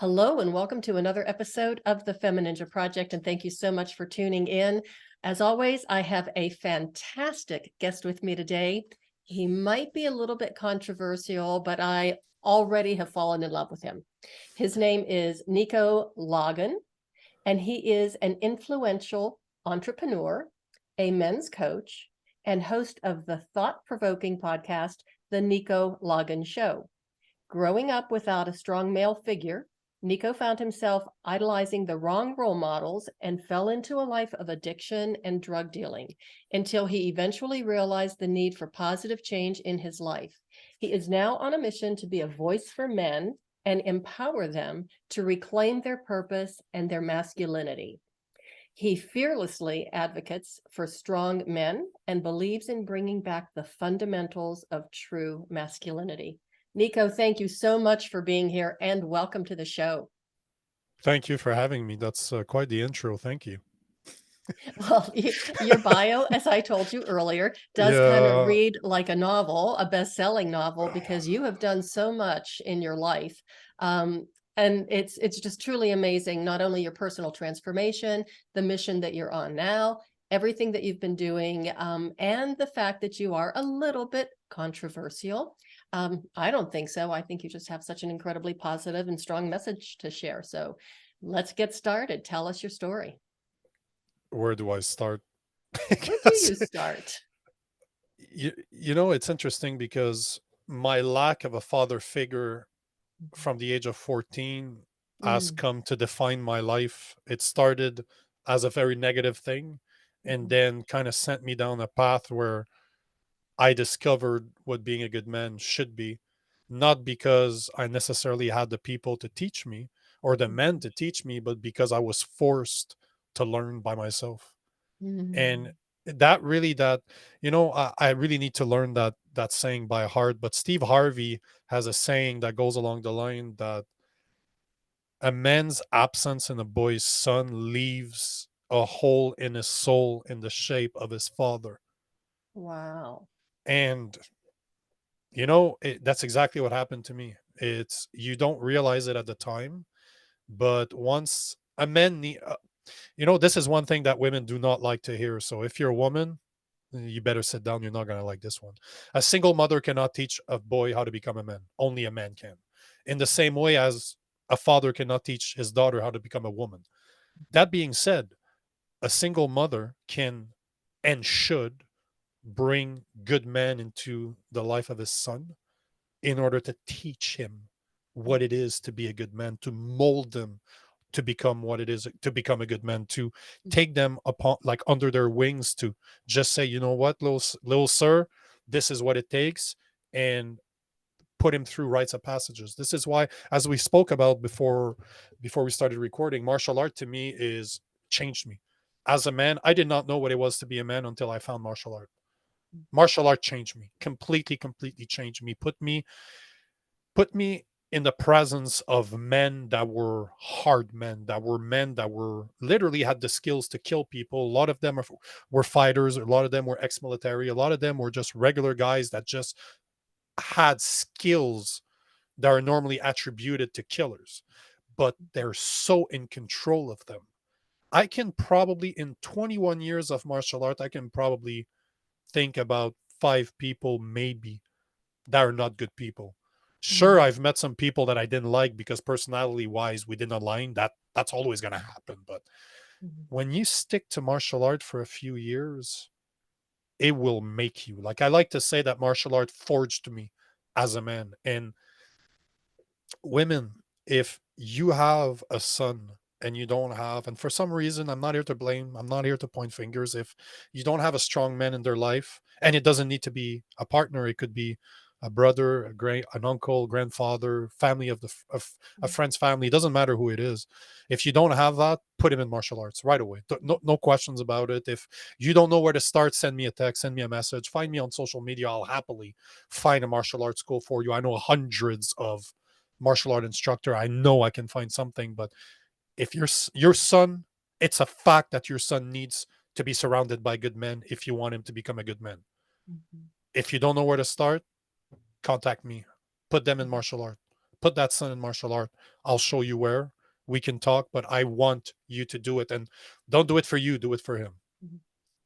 Hello, and welcome to another episode of the FemiNinja Project. And thank you so much for tuning in. As always, I have a fantastic guest with me today. He might be a little bit controversial, but I already have fallen in love with him. His name is Nico Lagan, and he is an influential entrepreneur, a men's coach, and host of the thought-provoking podcast, The Nico Lagan Show. Growing up without a strong male figure, Nico found himself idolizing the wrong role models and fell into a life of addiction and drug dealing until he eventually realized the need for positive change in his life. He is now on a mission to be a voice for men and empower them to reclaim their purpose and their masculinity. He fearlessly advocates for strong men and believes in bringing back the fundamentals of true masculinity. Nico, thank you so much for being here and welcome to the show. Thank you for having me. That's quite the intro. Thank you. Well, your bio, as I told you earlier, does kind of Yeah. read like a novel, a best-selling novel, because you have done so much in your life. And it's just truly amazing, not only your personal transformation, the mission that you're on now, everything that you've been doing, and the fact that you are a little bit controversial. I don't think so. I think you just have such an incredibly positive and strong message to share. So let's get started. Tell us your story. Where do I start? Where do Because you start? it's interesting because my lack of a father figure from the age of 14 has Mm, come to define my life. It started as a very negative thing and mhm, then kind of sent me down a path where I discovered what being a good man should be, not because I necessarily had the people to teach me or the men mhm, to teach me, but because I was forced to learn by myself. And mm, I really need to learn that saying by heart. But Steve Harvey has a saying that goes along the line that a man's absence in a boy's son leaves a hole in his soul in the shape of his father. wow. And that's exactly what happened to me. It's you don't realize it at the time, but once a man need, this is one thing that women do not like to hear. So if you're a woman, you better sit down. You're not gonna like this one. A single mother cannot teach a boy how to become a man. Only a man can. In the same way as a father cannot teach his daughter how to become a woman. That being said, a single mother can and should bring good men into the life of his son in order to teach him what it is to be a good man, to mold them to become what it is to become a good man, to take them upon like under their wings, to just say, you know what, little sir, this is what it takes, and put him through rites of passages. This is why, as we spoke about before we started recording, martial art to me is changed me. As a man, I did not know what it was to be a man until I found martial art. Martial art changed me completely changed me, put me in the presence of men that were hard men that were literally had the skills to kill people. A lot of them were fighters, a lot of them were ex-military, a lot of them were just regular guys that just had skills that are normally attributed to killers, but they're so in control of them. I can probably, in 21 years of martial art, I can probably think about five people maybe that are not good people. Sure, Mm, I've met some people that I didn't like because personality wise we didn't align. That's always going to happen. But mhm, when you stick to martial art for a few years, it will make you. Like I like to say that martial art forged me as a man. And women, if you have a son and you don't have, and for some reason, I'm not here to blame, I'm not here to point fingers. If you don't have a strong man in their life, and it doesn't need to be a partner, it could be a brother, an uncle, grandfather, family of a mhm, friend's family, it doesn't matter who it is. If you don't have that, put him in martial arts right away. No questions about it. If you don't know where to start, send me a text, send me a message, find me on social media. I'll happily find a martial arts school for you. I know hundreds of martial art instructor. I know I can find something. But if your son, it's a fact that your son needs to be surrounded by good men if you want him to become a good man. mhm, If you don't know where to start, contact me. Put them in mhm. martial art. put that son in martial art. I'll show you where. We can talk, but I want you to do it. And don't do it for you, do it for him. Mhm.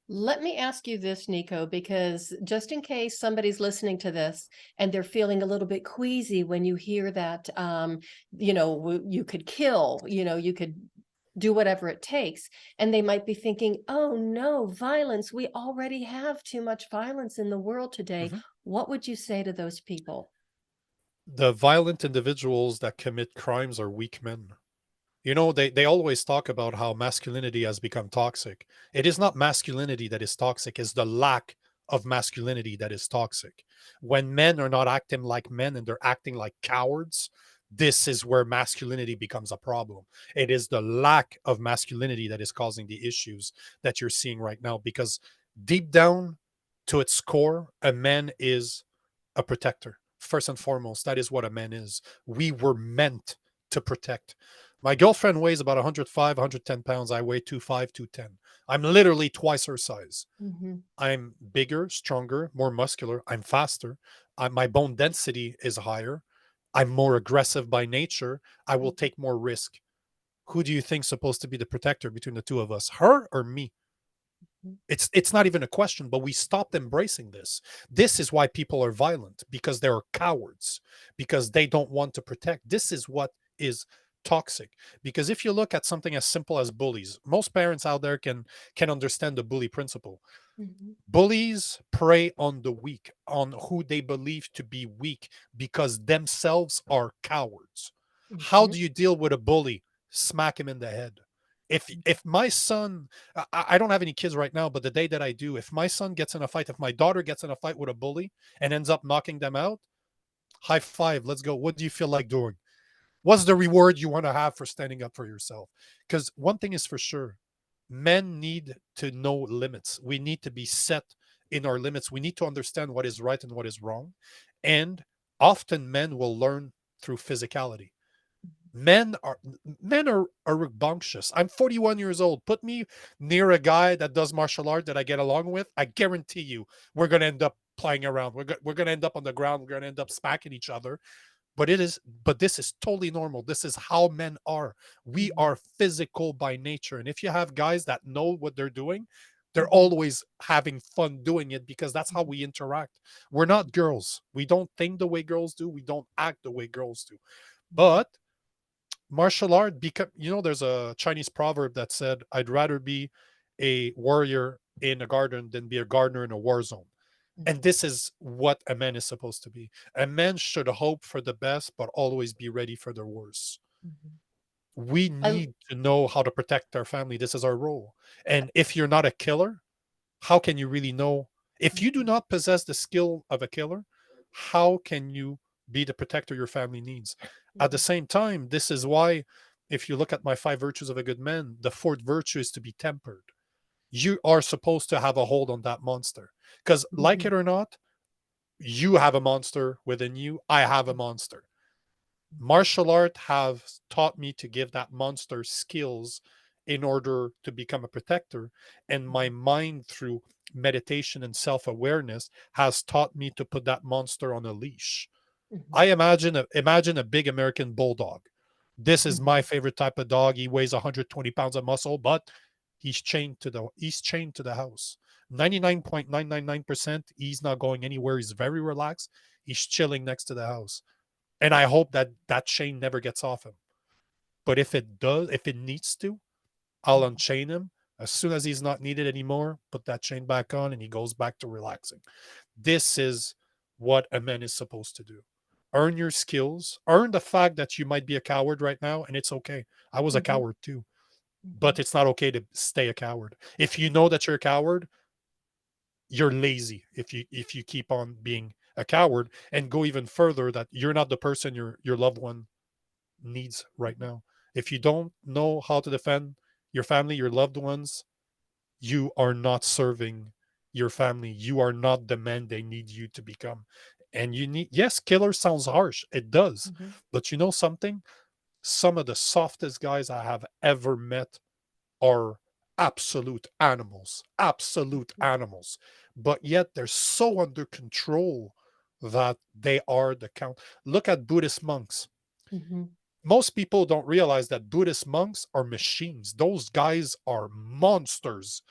Let me ask you this, Nico, because just in case somebody's listening to this and they're feeling a little bit queasy when you hear that, you could kill, you could do whatever it takes. And they might be thinking, oh no, violence. We already have too much violence in the world today. Mhm. What would you say to those people? The violent individuals that commit crimes are weak men. They always talk about how masculinity has become toxic. It is not masculinity that is toxic, it's the lack of masculinity that is toxic. When men are not acting like men and they're acting like cowards, this is where masculinity becomes a problem. It is the lack of masculinity that is causing the issues that you're seeing right now, because deep down to its core, a man is a protector. First and foremost, that is what a man is. We were meant to protect. My girlfriend weighs about 105, 110 pounds. I weigh 2'5", 210. I'm literally twice her size. Mm-hmm. I'm bigger, stronger, more muscular. I'm faster. My bone density is higher. I'm more aggressive by nature. I will take more risk. Who do you think's supposed to be the protector between the two of us, her or me? It's not even a question, but we stopped embracing this. This is why people are violent, because they're cowards, because they don't want to protect. This is what is toxic. Because if you look at something as simple as bullies, most parents out there can understand the bully principle. Mm-hmm. Bullies prey on the weak, on who they believe to be weak, because themselves are cowards. How Mm-hmm. do you deal with a bully? Smack him in the head. If my son, I don't have any kids right now, but the day that I do, if my son gets in a fight, if my daughter gets in a fight with a bully and ends up knocking them out, high five, let's go. What do you feel like doing? What's the reward you want to have for standing up for yourself? Because one thing is for sure, men need to know limits. We need to be set in our limits. We need to understand what is right and what is wrong. And often men will learn through physicality. Men are rambunctious. I'm 41 years old. Put me near a guy that does martial art that I get along with. I guarantee you, we're going to end up playing around. We're going to end up on the ground. We're going to end up smacking each other. But this is totally normal. This is how men are. We Mm-hmm. are physical by nature. And if you have guys that know what they're doing, they're Mm-hmm. always having fun doing it, because that's how we interact. We're not girls. We don't think the way girls do. We don't act the way girls do. But martial art, because there's a Chinese proverb that said, I'd rather be a warrior in a garden than be a gardener in a war zone. And Mm-hmm. this is what a man is supposed to be. A man should hope for the best, but always be ready for the worst. Mm-hmm. We I, need to know how to protect our family. This is our role. And if you're not a killer, how can you really know? If you do Mhm. not possess the skill of a killer, how can you be the protector your family needs? At the Mhm. same time, this is why, if you look at my five virtues of a good man, the fourth virtue is to be tempered. You are supposed to have a hold on that monster. Because, like Mhm. it or not, you have a monster within you. I have a monster. Martial art has taught me to give that monster skills in order to become a protector. And my mind, through meditation and self awareness, has taught me to put that monster on a leash. Mhm. I imagine a big American bulldog. This is my Mhm. favorite type of dog. He weighs 120 pounds of muscle, but he's chained to the house. 99.999%, he's not going anywhere. He's very relaxed. He's chilling next to the house. And I hope that that chain never gets off him. But if it does, if it needs to, I'll Mhm. unchain him as soon as he's not needed anymore. Put that chain back on, and he goes back to relaxing. This is what a man is supposed to do. Earn your skills. Earn the fact that you might be a coward right now, and it's okay. I was a Mhm. coward too, but Mhm. it's not okay to stay a coward. If you know that you're a coward, you're lazy. If you keep on being a coward, and go even further, that you're not the person your loved one needs right Mhm. now. If you don't know how to defend your family, your loved ones, you are not serving your family. You are not the man they need you to become. And you need, yes, killer sounds harsh. It does. Mhm. But you know something? Some of the softest guys I have ever met are absolute animals, absolute Mhm. animals. But yet they're so under control that they are the count. Look at Buddhist monks. Mhm. Most people don't realize that Buddhist monks are machines. Those guys are monsters.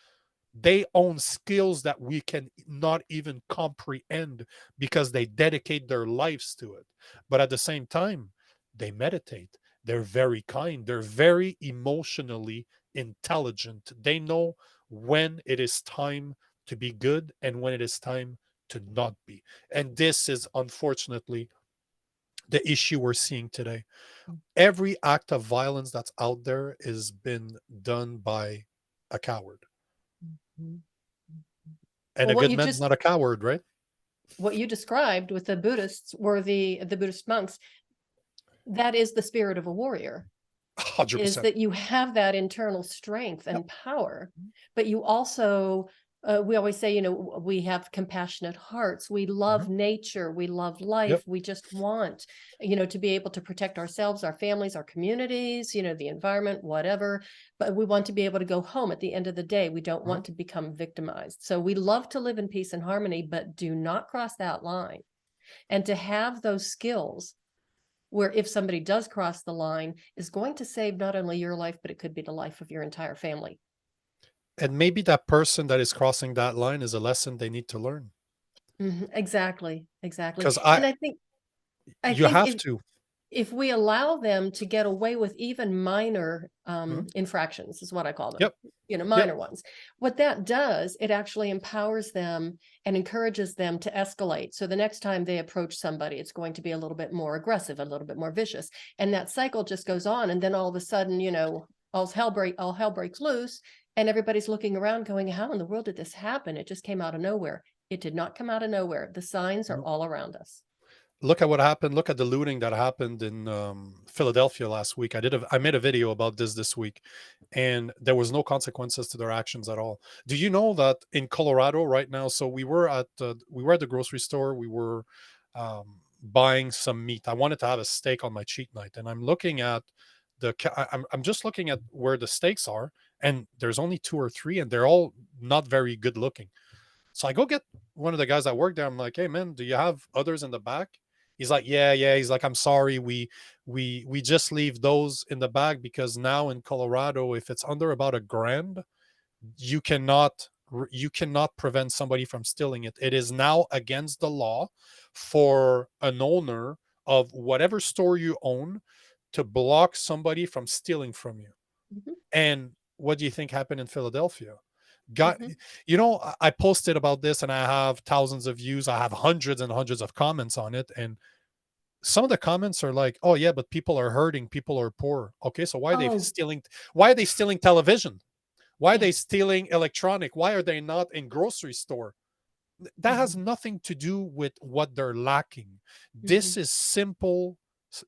They own skills that we can not even comprehend because they dedicate their lives to it. But at the same time, they meditate. They're very kind. They're very emotionally intelligent. They know when it is time to be good and when it is time to not be. And this is unfortunately the issue we're seeing today. Every act of violence that's out there has been done by a coward. Mhm. And Well, a good man's not a coward, right? what you described with the Buddhists were the Buddhist monks, that is the spirit of a warrior. Is 100%. that you have that internal strength Yep. and power, but you also, we always say, we have compassionate hearts. We love Mhm. nature. We love life. Yep. We just want, to be able to protect ourselves, our families, our communities, the environment, whatever. But we want to be able to go home at the end of the day. We don't Mhm. want to become victimized. So we love to live in peace and harmony, but do not cross that line. And to have those skills where if somebody does cross the line is going to save not only your life, but it could be the life of your entire family. And maybe that person that is crossing that line is a lesson they need to learn. Exactly, exactly. Because And I you think have to. if we allow them to get away with even minor Mhm. infractions, is what I call them, Yep. Yep. minor ones, what that does, it actually empowers them and encourages them to escalate. So the next time they approach somebody, it's going to be a little bit more aggressive, a little bit more vicious. And that cycle just goes on. And then all of a sudden, all hell breaks loose. And everybody's looking around going, how in the world did this happen? It just came out of nowhere. It did not come out of nowhere. The signs are No. all around us. Look at what happened. Look at the looting that happened in Philadelphia last week. I made a video about this week, and there was no consequences to their actions at all. Do you know that in Colorado right now? So we were at the grocery store. We were buying some meat. I wanted to have a steak on my cheat night, and I'm looking at I'm just looking at where the steaks are, and there's only two or three, and they're all not very good looking. So I go get one of the guys that work there. I'm like, "Hey man, do you have others in the back?" He's like, "Yeah, yeah." He's like, "I'm sorry, we just leave those in the bag because now in Colorado, if it's under about $1,000, you cannot prevent somebody from stealing it. It is now against the law for an owner of whatever store you own to block somebody from stealing from you." Mhm, And what do you think happened in Philadelphia? Got mhm. I posted about this and I have thousands of views. I have hundreds and hundreds of comments on it. And some of the comments are like, oh yeah, but people are hurting, people are poor. Okay, so Oh, why are they stealing television? Why are yeah. they stealing electronic? Why are they not in grocery store? That has Mhm, nothing to do with what they're lacking. This mhm, is simple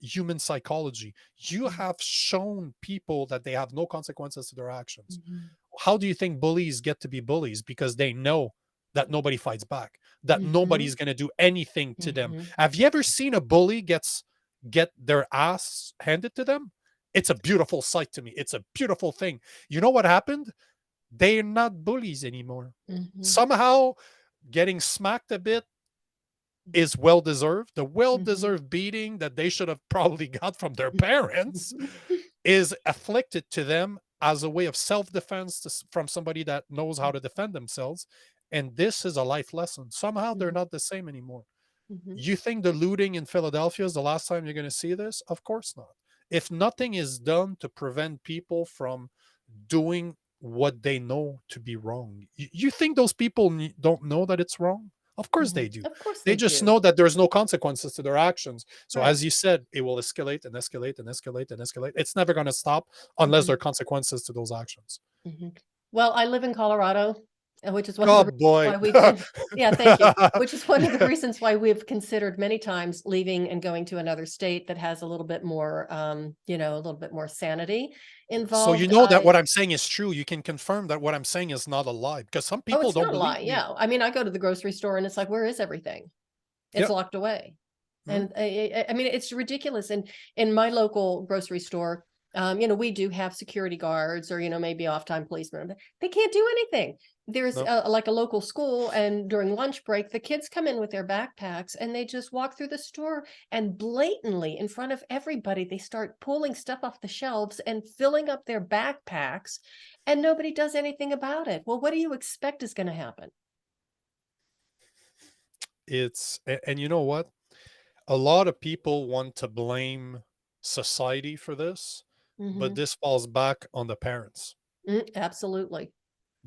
human psychology. You mhm, have shown people that they have no consequences to their actions. mhm, How do you think bullies get to be bullies? Because they know that nobody fights back, that mhm, nobody's going to do anything to them. mhm, Have you ever seen a bully get their ass handed to them? It's a beautiful sight to me. It's a beautiful thing. You know what happened? They're not bullies anymore. mhm, Somehow getting smacked a bit is well deserved. The well mhm, deserved beating that they should have probably got from their parents is afflicted to them as a way of self defense from somebody that knows how to defend themselves. And this is a life lesson. Somehow they're mhm, not the same anymore. mhm, You think the looting in Philadelphia is the last time you're going to see this? Of course not. If nothing is done to prevent people from doing what they know to be wrong, you think those people don't know that it's wrong? Of course they mhm. do. Of course They they just do. know that there's no consequences to their actions. So, Right. as you said, it will escalate and escalate and escalate and escalate. It's never going to stop unless there Mhm, are consequences to those actions. mhm. Well, I live in Colorado, which is one of Oh the reasons boy. why we've yeah, thank you. Which is one of the reasons why we've considered many times leaving and going to another state that has a little bit more, a little bit more sanity So you involved. know that what I'm saying is true. You can confirm that what I'm saying is not a lie because some Oh, people it's don't not a believe lie. me. Yeah. I mean, I go to the grocery store and it's like, where is everything? It's Yep. locked away. Mhm. And I mean, it's ridiculous. And in my local grocery store, We do have security guards or, maybe off-time policemen. But they can't do anything. There's No. like a local school, and during lunch break, the kids come in with their backpacks and they just walk through the store and blatantly in front of everybody, they start pulling stuff off the shelves and filling up their backpacks, and nobody does anything about it. Well, what do you expect is going to happen? And you know what? A lot of people want to blame society for this, but Hmm. this falls back on the parents. Absolutely.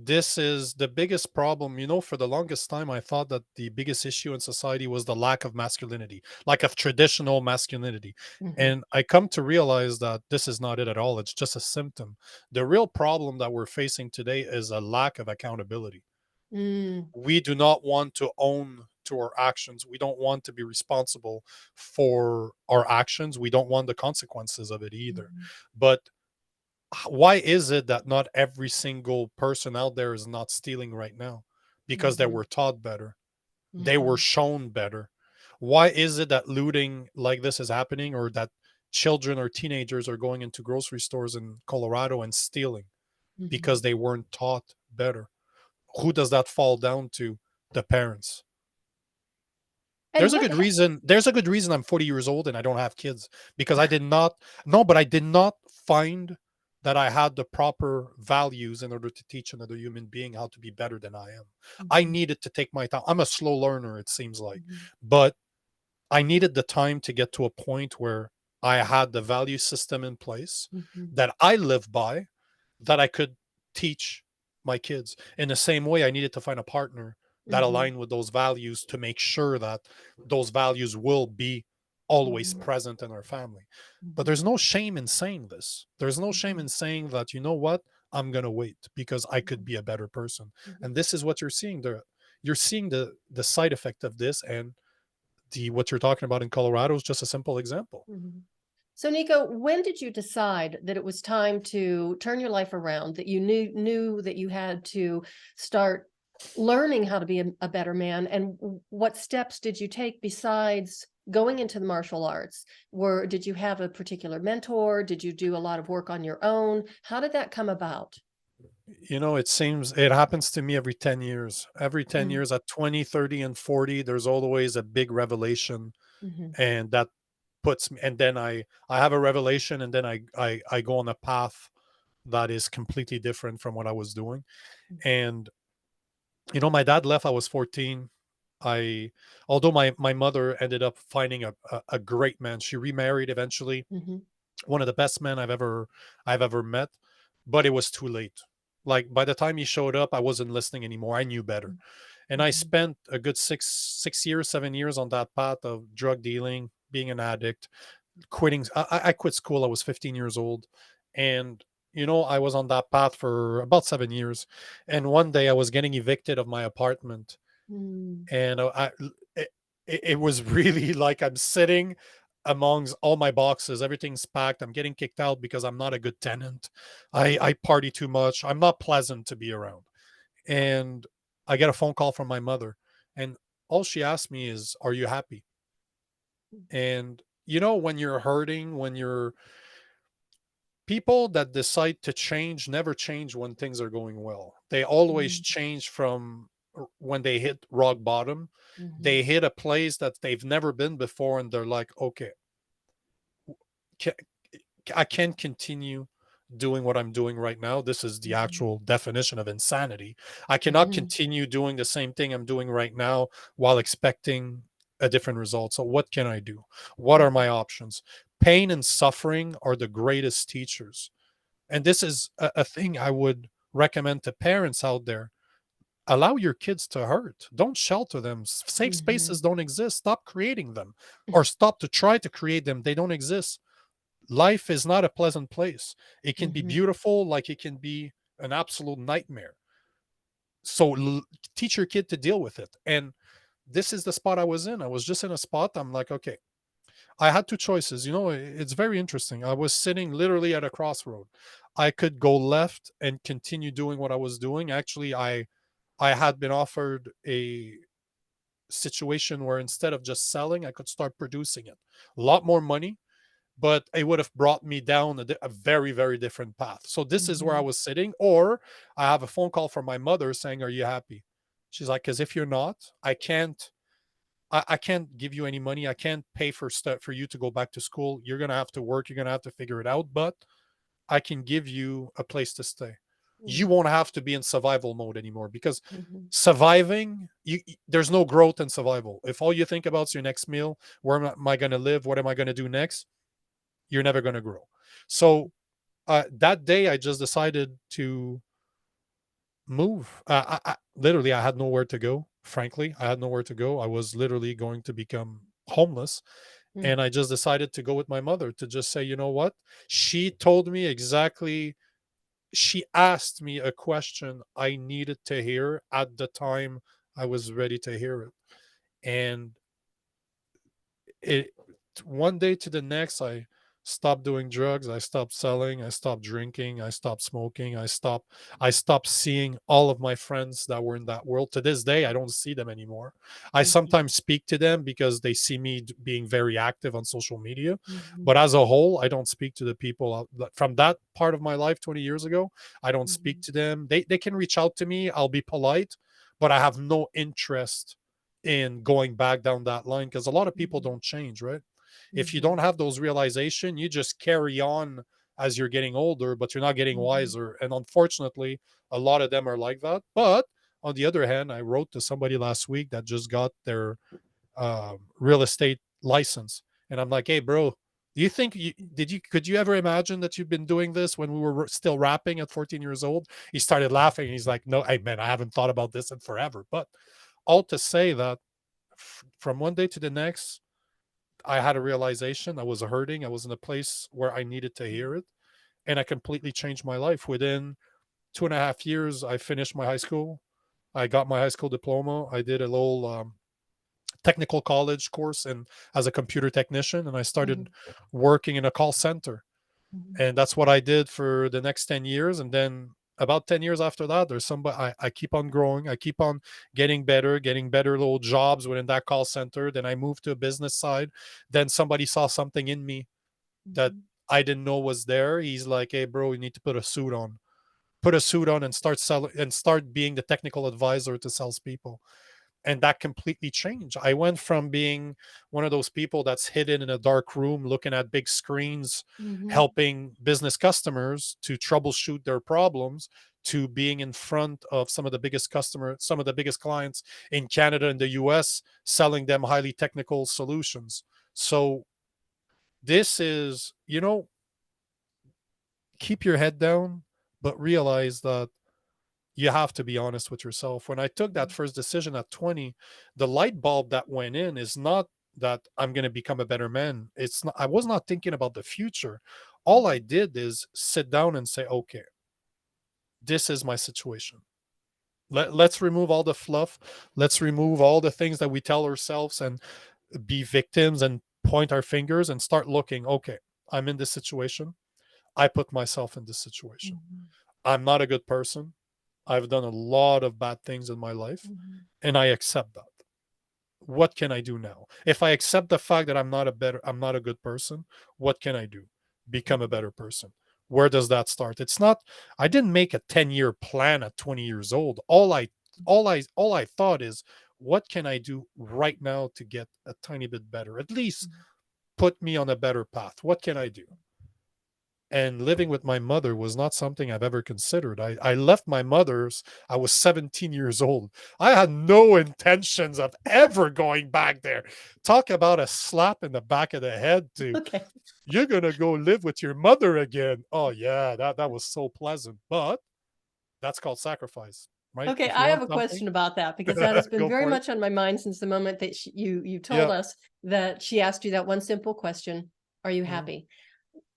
This is the biggest problem. For the longest time, I thought that the biggest issue in society was the lack of masculinity, like of traditional masculinity. Hmm. And I come to realize that this is not it at all. It's just a symptom. The real problem that we're facing today is a lack of accountability. Mm. We do not want to own to our actions. We don't want to be responsible for our actions. We don't want the consequences of it either. Mhm. But why is it that not every single person out there is not stealing right now? Because they Mhm. were taught better. They were Mhm. shown better. Why is it that looting like this is happening, or that children or teenagers are going into grocery stores in Colorado and stealing? Mhm. Because they weren't taught better. Who does that fall down to? The parents. And what There's a good reason I'm 40 years old and I don't have kids, because I did not no, but I did not find that I had the proper values in order to teach another human being how to be better than I am. I Mhm. needed to take my time. I'm a slow learner, it seems like, Mhm. but I needed the time to get to a point where I had the value system in place Mhm. that I live by, that I could teach my kids. In the same way, I needed to find a partner that Mhm. aligned with those values to make sure that those values will be always Mhm. present in our family. But Mhm. there's no shame in saying this. There's no shame in Mhm. saying that, you know what, I'm going to wait because I could Mhm. be a better person. Mhm. And this is what you're seeing there. You're seeing the side effect of this, and the what you're talking about in Colorado is just a simple example. Mhm. So, Nico, when did you decide that it was time to turn your life around, that you knew that you had to start learning how to be a better man? And what steps did you take besides going into the martial arts? Did you have a particular mentor? Did you do a lot of work on your own? How did that come about? It seems it happens to me every 10 years. Every 10 Mm. years at 20, 30, and 40, there's always a big revelation, Mhm. and that puts me, and then I have a revelation, and then I go on a path that is completely different from what I was doing. And my dad left, I was 14. I Although my mother ended up finding a great man. She remarried eventually, Mhm. one of the best men I've ever met, but it was too late. Like, by the time he showed up, I wasn't listening anymore. I knew better. And I Mhm. spent a good 6 years, 7 years on that path of drug dealing, being an addict, quitting. I quit school. I was 15 years old, and I was on that path for about 7 years. And one day I was getting evicted of my apartment, Mhm. and it was really like I'm sitting amongst all my boxes. Everything's packed. I'm getting kicked out because I'm not a good tenant. I party too much. I'm not pleasant to be around. And I get a phone call from my mother, and all she asked me is, "Are you happy?" And when you're hurting, when you're people that decide to change never change when things are going well. They always Mhm. change from when they hit rock bottom. Mhm. They hit a place that they've never been before, and they're like, okay, ca- I can't continue doing what I'm doing right now. This is the Mhm. actual definition of insanity. I cannot Mhm. continue doing the same thing I'm doing right now while expecting a different result. So, what can I do? What are Mhm. my options? Pain and suffering are the greatest teachers. And this is a thing I would recommend to parents out there. Allow your kids to hurt. Don't shelter them. Safe spaces Mhm. don't exist. Stop creating them, or stop to try to create them. They don't exist. Life is not a pleasant place. It can be Mhm. beautiful, like it can be an absolute nightmare. So teach your kid to deal with it. And this is the spot I was in. I was just in a spot. I'm like, okay, I had two choices. It's very interesting. I was sitting literally at a crossroad. I could go left and continue doing what I was doing. Actually, I had been offered a situation where instead of just selling, I could start producing it. A lot more money, but it would have brought me down a very, very different path. So this is where I Mhm. was sitting. Or I have a phone call from my mother saying, "Are you happy?" She's like, "Because if you're not, I can't give you any money. I can't pay for stuff for you to go back to school. You're gonna have to work. You're gonna have to figure it out. But I can give you a place to stay. You Mhm. won't have to be in survival mode anymore because Mhm. surviving, there's no growth in survival. If all you think about is your next meal, where am I going to live? What am I going to do next? You're never going to grow." So that day, I just decided to move. Literally, I had nowhere to go. Frankly, I had nowhere to go. I was literally going to become homeless. Mm. And I just decided to go with my mother to just say, you know what? She told me exactly, she asked me a question I needed to hear at the time I was ready to hear it. And it one day to the next, I stopped doing drugs, I stopped selling, I stopped drinking, I stopped smoking, I stopped seeing all of my friends that were in that world. To this day, I don't see them anymore. I Mhm. sometimes speak to them because they see me being very active on social media, Mhm. but as a whole, I don't speak to the people from that part of my life 20 years ago. I don't speak Mhm. to them. They can reach out to me, I'll be polite, but I have no interest in going back down that line because a lot of people Mhm. don't change, right? If you don't Mhm. have those realization, you just carry on as you're getting older, but you're not getting Mhm. wiser. And unfortunately, a lot of them are like that. But on the other hand, I wrote to somebody last week that just got their real estate license, and I'm like, "Hey, bro, do you think could you ever imagine that you've been doing this when we were still rapping at 14 years old?" He started laughing. And he's like, "No, hey man, I haven't thought about this in forever." But all to say that from one day to the next, I had a realization. I was hurting. I was in a place where I needed to hear it. And I completely changed my life. Within 2.5 years, I finished my high school. I got my high school diploma. I did a little technical college course and as a computer technician, and I started Mhm. working in a call center. Mhm. And that's what I did for the next 10 years. And then about 10 years after that, there's somebody, I keep on growing. I keep on getting better little jobs within that call center. Then I moved to a business side. Then somebody saw something in me that Mhm. I didn't know was there. He's like, "Hey, bro, you need to put a suit on. Put a suit on and start selling and start being the technical advisor to salespeople." And that completely changed. I went from being one of those people that's hidden in a dark room looking at big screens, Mhm. helping business customers to troubleshoot their problems, to being in front of some of the biggest clients in Canada and the US, selling them highly technical solutions. So this is, keep your head down, but realize that you have to be honest with yourself. When I took that Mhm. first decision at 20, the light bulb that went in is not that I'm going to become a better man. It's not, I was not thinking about the future. All I Mhm. did is sit down and say, okay, this is my situation. Let's remove all the fluff. Let's remove all the things that we tell ourselves and be victims and point our fingers and start looking, okay, I'm in this situation. I put myself in this situation. Mhm. I'm not a good person. I've done a lot of bad things in my life, Mhm. and I accept that. What can I do now? If I accept the fact that I'm not a good person, what can I do? Become a Mhm. better person. Where does that start? It's not, I didn't make a 10-year plan at 20 years old. All I thought is, what can I do right now to get a tiny bit better? At least Mhm. put me on a better path. What can I do? And living with my mother was not something I've ever considered. I left my mother's, I was 17 years old. I had no intentions of ever going back there. Talk about a slap in the back of the head to, Okay. "You're gonna go live with your mother again." Oh yeah, that was so pleasant. But that's called sacrifice, right? Okay, If you I have want a something, question about that because that has been go very for it. much on my mind since the moment that you told Yeah. us that she asked you that one simple question, "Are you Mhm. happy?"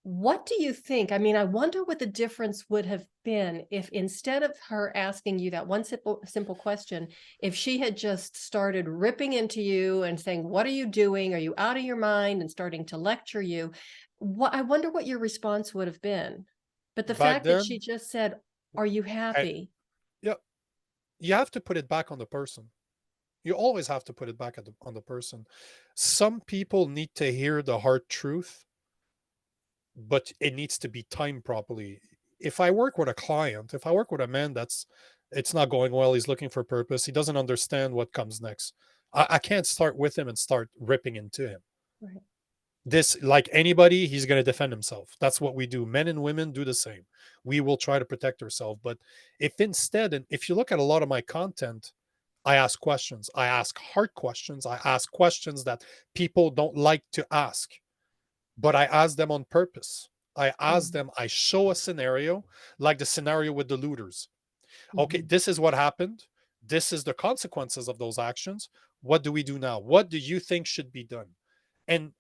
What do you think? I mean, I wonder what the difference would have been if instead of her asking you that one simple question, if she had just started ripping into you and saying, "What are you doing? Are you out of your mind?" and starting to lecture you. What I wonder what your response would have been. But the Back fact that she then, just said, "Are you I, happy?" yeah, you have to put it back on the person. You always have to put it back on the person. Some people need to hear the hard truth but it needs to be timed properly. If I work with a client, if I work with a man that's it's not going well, he's looking for purpose, he doesn't understand what comes next. I can't start with him and start ripping into him. Right. This, like anybody, he's going to defend himself. That's what we do. Men and women do the same. We will try to protect ourselves. But if instead, and if you look at a lot of my content, I ask questions. I ask hard questions. I ask questions that people don't like to ask, but I ask them on purpose. I ask Mhm. them, I show a scenario, like the scenario with the looters. Okay, Mhm. this is what happened. This is the consequences of those actions. What do we do now? What do you think should be done? And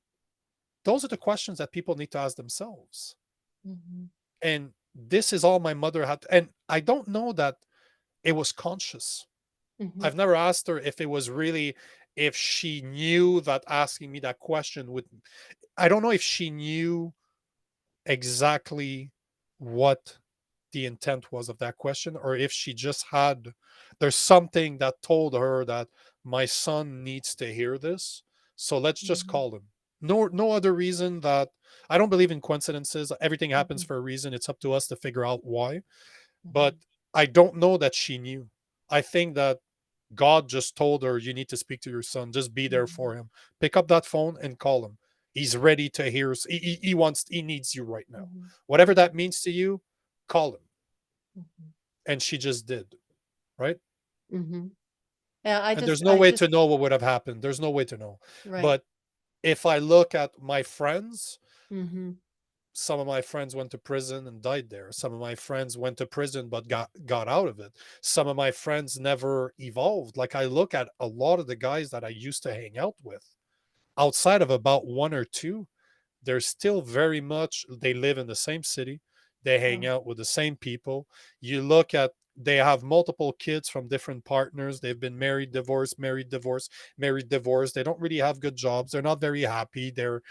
those are the questions that people need to ask themselves. Mhm. And this is all my mother had. And I don't know that it was conscious. Mhm. I've never asked her if it was really, if she knew that asking me that question would, I don't know if she knew exactly what the intent was of that question, or if she just had, there's something that told her that my son needs to hear this, so let's just Mhm. call him. No other reason. That I don't believe in coincidences. Everything happens Mhm. for a reason. It's up to us to figure out why. But Mhm. I don't know that she knew. I think that God just told her, you need to speak to your son. Just be there Mhm. for him. Pick up that phone and call him. He's ready to hear. He wants, he needs you right now. Mhm. Whatever Mhm. that means to you, call him. Mhm. And she just did, right? Mhm. Yeah, And there's no I way to just, know what would have happened. There's no way to know. right. But if I look at my friends, Mhm. some of my friends went to prison and died there. Some of my friends went to prison but got out of it. Some of my friends never evolved. Like, I look at a lot of the guys that I used to hang out with, outside of about one or two, they're still very much, they live in the same city, they hang Oh. out with the same people. You look at, they have multiple kids from different partners. They've been married, divorced, married, divorced, married, divorced. They don't really have good jobs. They're not very happy. They're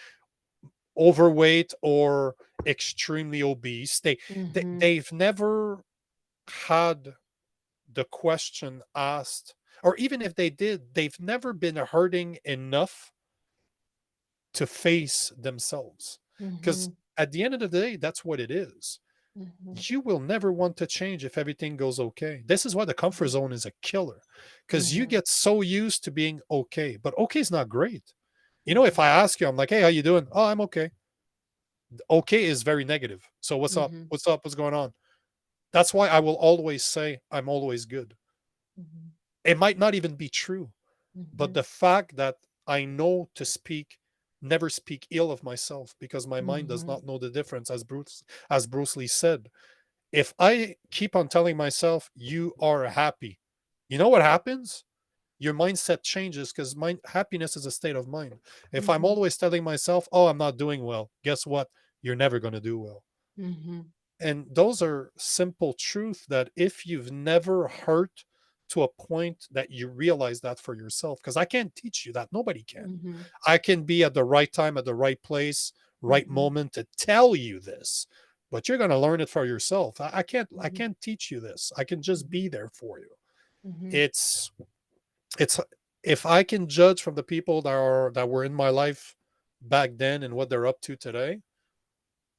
overweight or extremely obese. Mhm. They've never had the question asked, or even if they did, they've never been hurting enough to face themselves. Because Mhm. at the end of the day, that's what it is. Mhm. You will never want to change if everything goes okay. This is why the comfort Mhm. zone is a killer, because you Mhm. get so used to being okay, but okay is not great. You know, if Mhm. I ask you, I'm like, hey, how you doing? Oh, I'm okay. Okay is very negative. So what's up? Mhm. What's up? What's going on? That's why I will always say I'm always good. Mhm. It might not even be true, but Mhm. the fact that I know to never speak ill of myself, because my mind does Mhm. not know the difference, as Bruce Lee said. If I keep on telling myself you are happy, you know what happens? Your mindset changes, because happiness is a state of mind. If I'm Mhm. always telling myself, oh, I'm not doing well, guess what? You're never going to do well. Mhm. And those are simple truth that if you've never hurt to a point that you realize that for yourself, because I can't teach you that, nobody can. Mhm. I can be at the right time, at the right place, right Mhm. moment to tell you this, but you're going to learn it for yourself. I Mhm. can't teach you this. I can just Mhm. be there for you. Mhm. It's it's if I can judge from the people that were in my life back then and what they're up to today,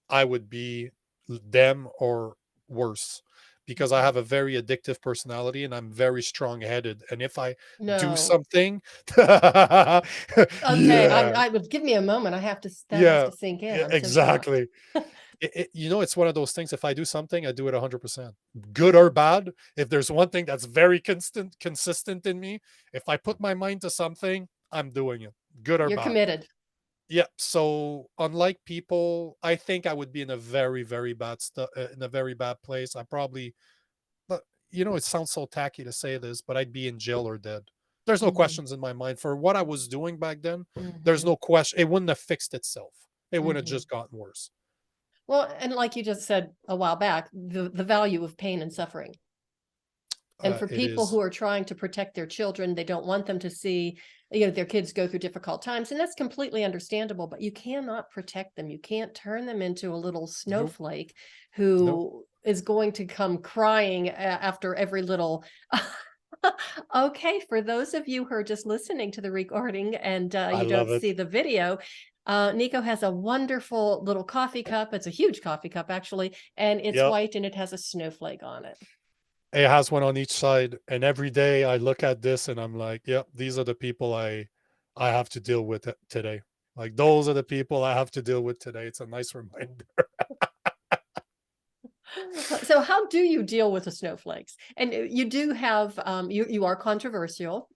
I would be them or worse, because I Mhm. have a very addictive personality and I'm very strong-headed. And if I do No. something, Okay, yeah, I would give me a moment. I have to, that has yeah, to sink in. yeah, I'm so shocked. exactly. You know, it's one of those things. If I do something, I do it 100%, good or Mhm. bad. If there's one thing that's very consistent in me, if I put my mind to something, I'm doing it, good or You're bad. committed. Yeah. So unlike people, I think I would be in a in a very bad place. I probably, but you know, it sounds so tacky to say this, but I'd be in jail or dead. There's no Mhm. questions in my mind for what I was doing back then. There's Mhm. no question. It wouldn't have fixed itself. It wouldn't have Mhm. just gotten worse. Well, and like you just said a while back, the value of pain and suffering. And for It people who is. are trying to protect their children, they don't want them to see, their kids go through difficult times, and that's completely understandable, but you cannot protect them. You can't turn them into a little Nope. snowflake Nope. who is going to come crying after every little. Okay, for those of you who are just listening to the recording and I you love don't it. see the video, Nico has a wonderful little coffee cup. It's a huge coffee cup, actually, and it's Yep. white and it has a snowflake on it. It has one on each side, and every day I look at this and I'm like, yep, these are the people I have to deal with today. Like those are the people I have to deal with today. It's a nice reminder. So how do you deal with the snowflakes? And you do have, you are controversial.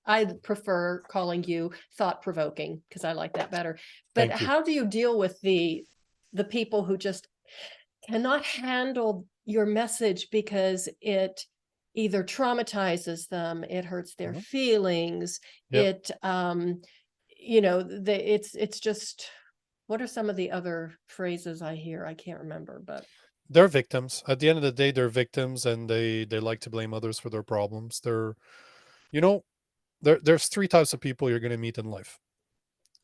I prefer calling you thought-provoking because I like that better. But Thank you. how do you deal with the people who just cannot handle your message because it either traumatizes them, it hurts their Mhm. feelings, Yep. it's just, what are some of the other phrases I hear? I can't remember, but They're victims. At the end of the day, they're victims, and they like to blame others for their problems. You know, there's three types of people you're going to meet in life,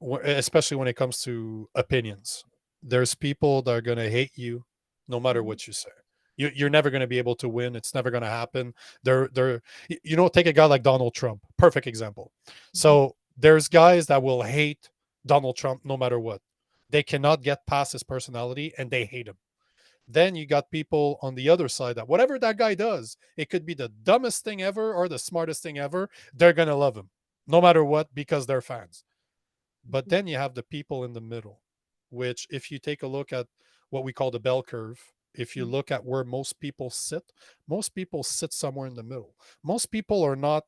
especially when it comes to opinions. There's people that are going to hate you no matter Mhm, what you say. You're never going to be able to win. It's never going to happen. They're take a guy like Donald Trump, perfect example. mhm, So there's guys that will hate Donald Trump no matter what. They cannot get past his personality and they hate him. Then you got people on the other side that whatever that guy does, it could be the dumbest thing ever or the smartest thing ever, they're going to love him no matter what because they're fans. But mhm, then you have the people in the middle, which, if you take a look at what we call the bell curve, if you mhm, look at where most people sit somewhere in the middle. Most people are not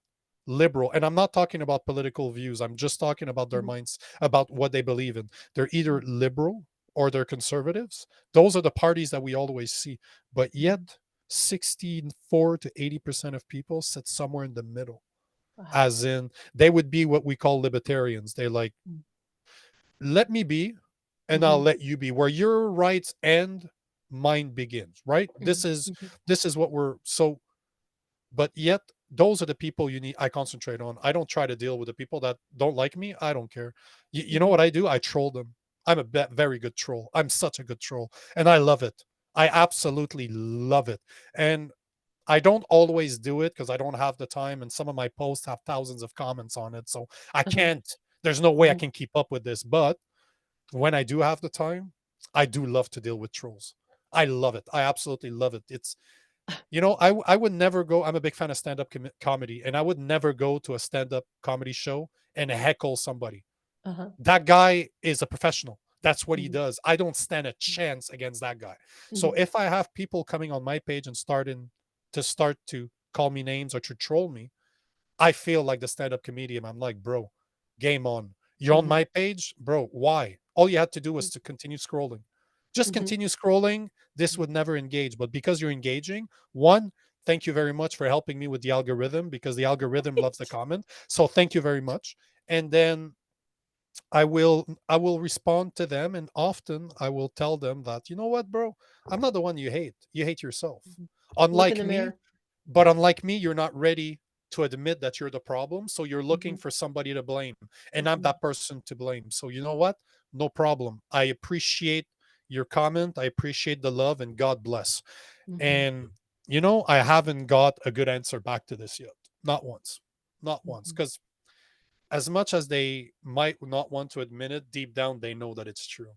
liberal. And I'm not talking about political views. I'm just talking about their mhm, minds, about what they believe in. They're either mhm, liberal or they're conservatives. Those are the parties that we always see. But mhm. yet, 64 to 80% of people sit somewhere in the middle, Wow. as in they would be what we call libertarians. They like, Mm, let me be and I'll mhm, let you be, where your rights end, mine begins, right? this mhm, is mhm, this is what we're so but yet those are the people I concentrate on. I don't try to deal with the people that don't like me. I don't care. You know mhm, what I do? I troll them. I'm a very good troll. I'm such a good troll and I love it. I absolutely love it. And I don't always do it because I don't have the time, and some of my posts have thousands of comments on it, so I uh-huh, can't, there's no way I mhm, can keep up with this. But when I do have the time, I do love to deal with trolls. I love it. I absolutely love it. It's, I would never go. I'm a big fan of stand up comedy, and I would never go to a stand up comedy show and heckle somebody. uh-huh, That guy is a professional. That's what he mhm, does. I don't stand a chance against that guy. So mhm, if I have people coming on my page and start to call me names or to troll me, I feel like the stand-up comedian. I'm like, bro, game on. You're on mhm, my page, bro. Why? All you had to do mhm, was to continue scrolling. Just mhm. continue scrolling. This would never engage. But because you're engaging, one, thank you very much for helping me with the algorithm because the algorithm loves the comment. So thank you very much. And then I will respond to them, and often I will tell them that, you know what, bro, I'm not the one you hate. You hate yourself. Mhm. Look in Unlike the me, mirror. but unlike me, you're not ready to admit that you're the problem. So you're looking Mhm, for somebody to blame, and I'm mhm, that person to blame. So you know what? No problem. I appreciate your comment. I appreciate the love, and God bless. mhm, And I haven't got a good answer back to this yet. Not once. Not once. mhm, Because as much as they might not want to admit it, deep down they know that it's true.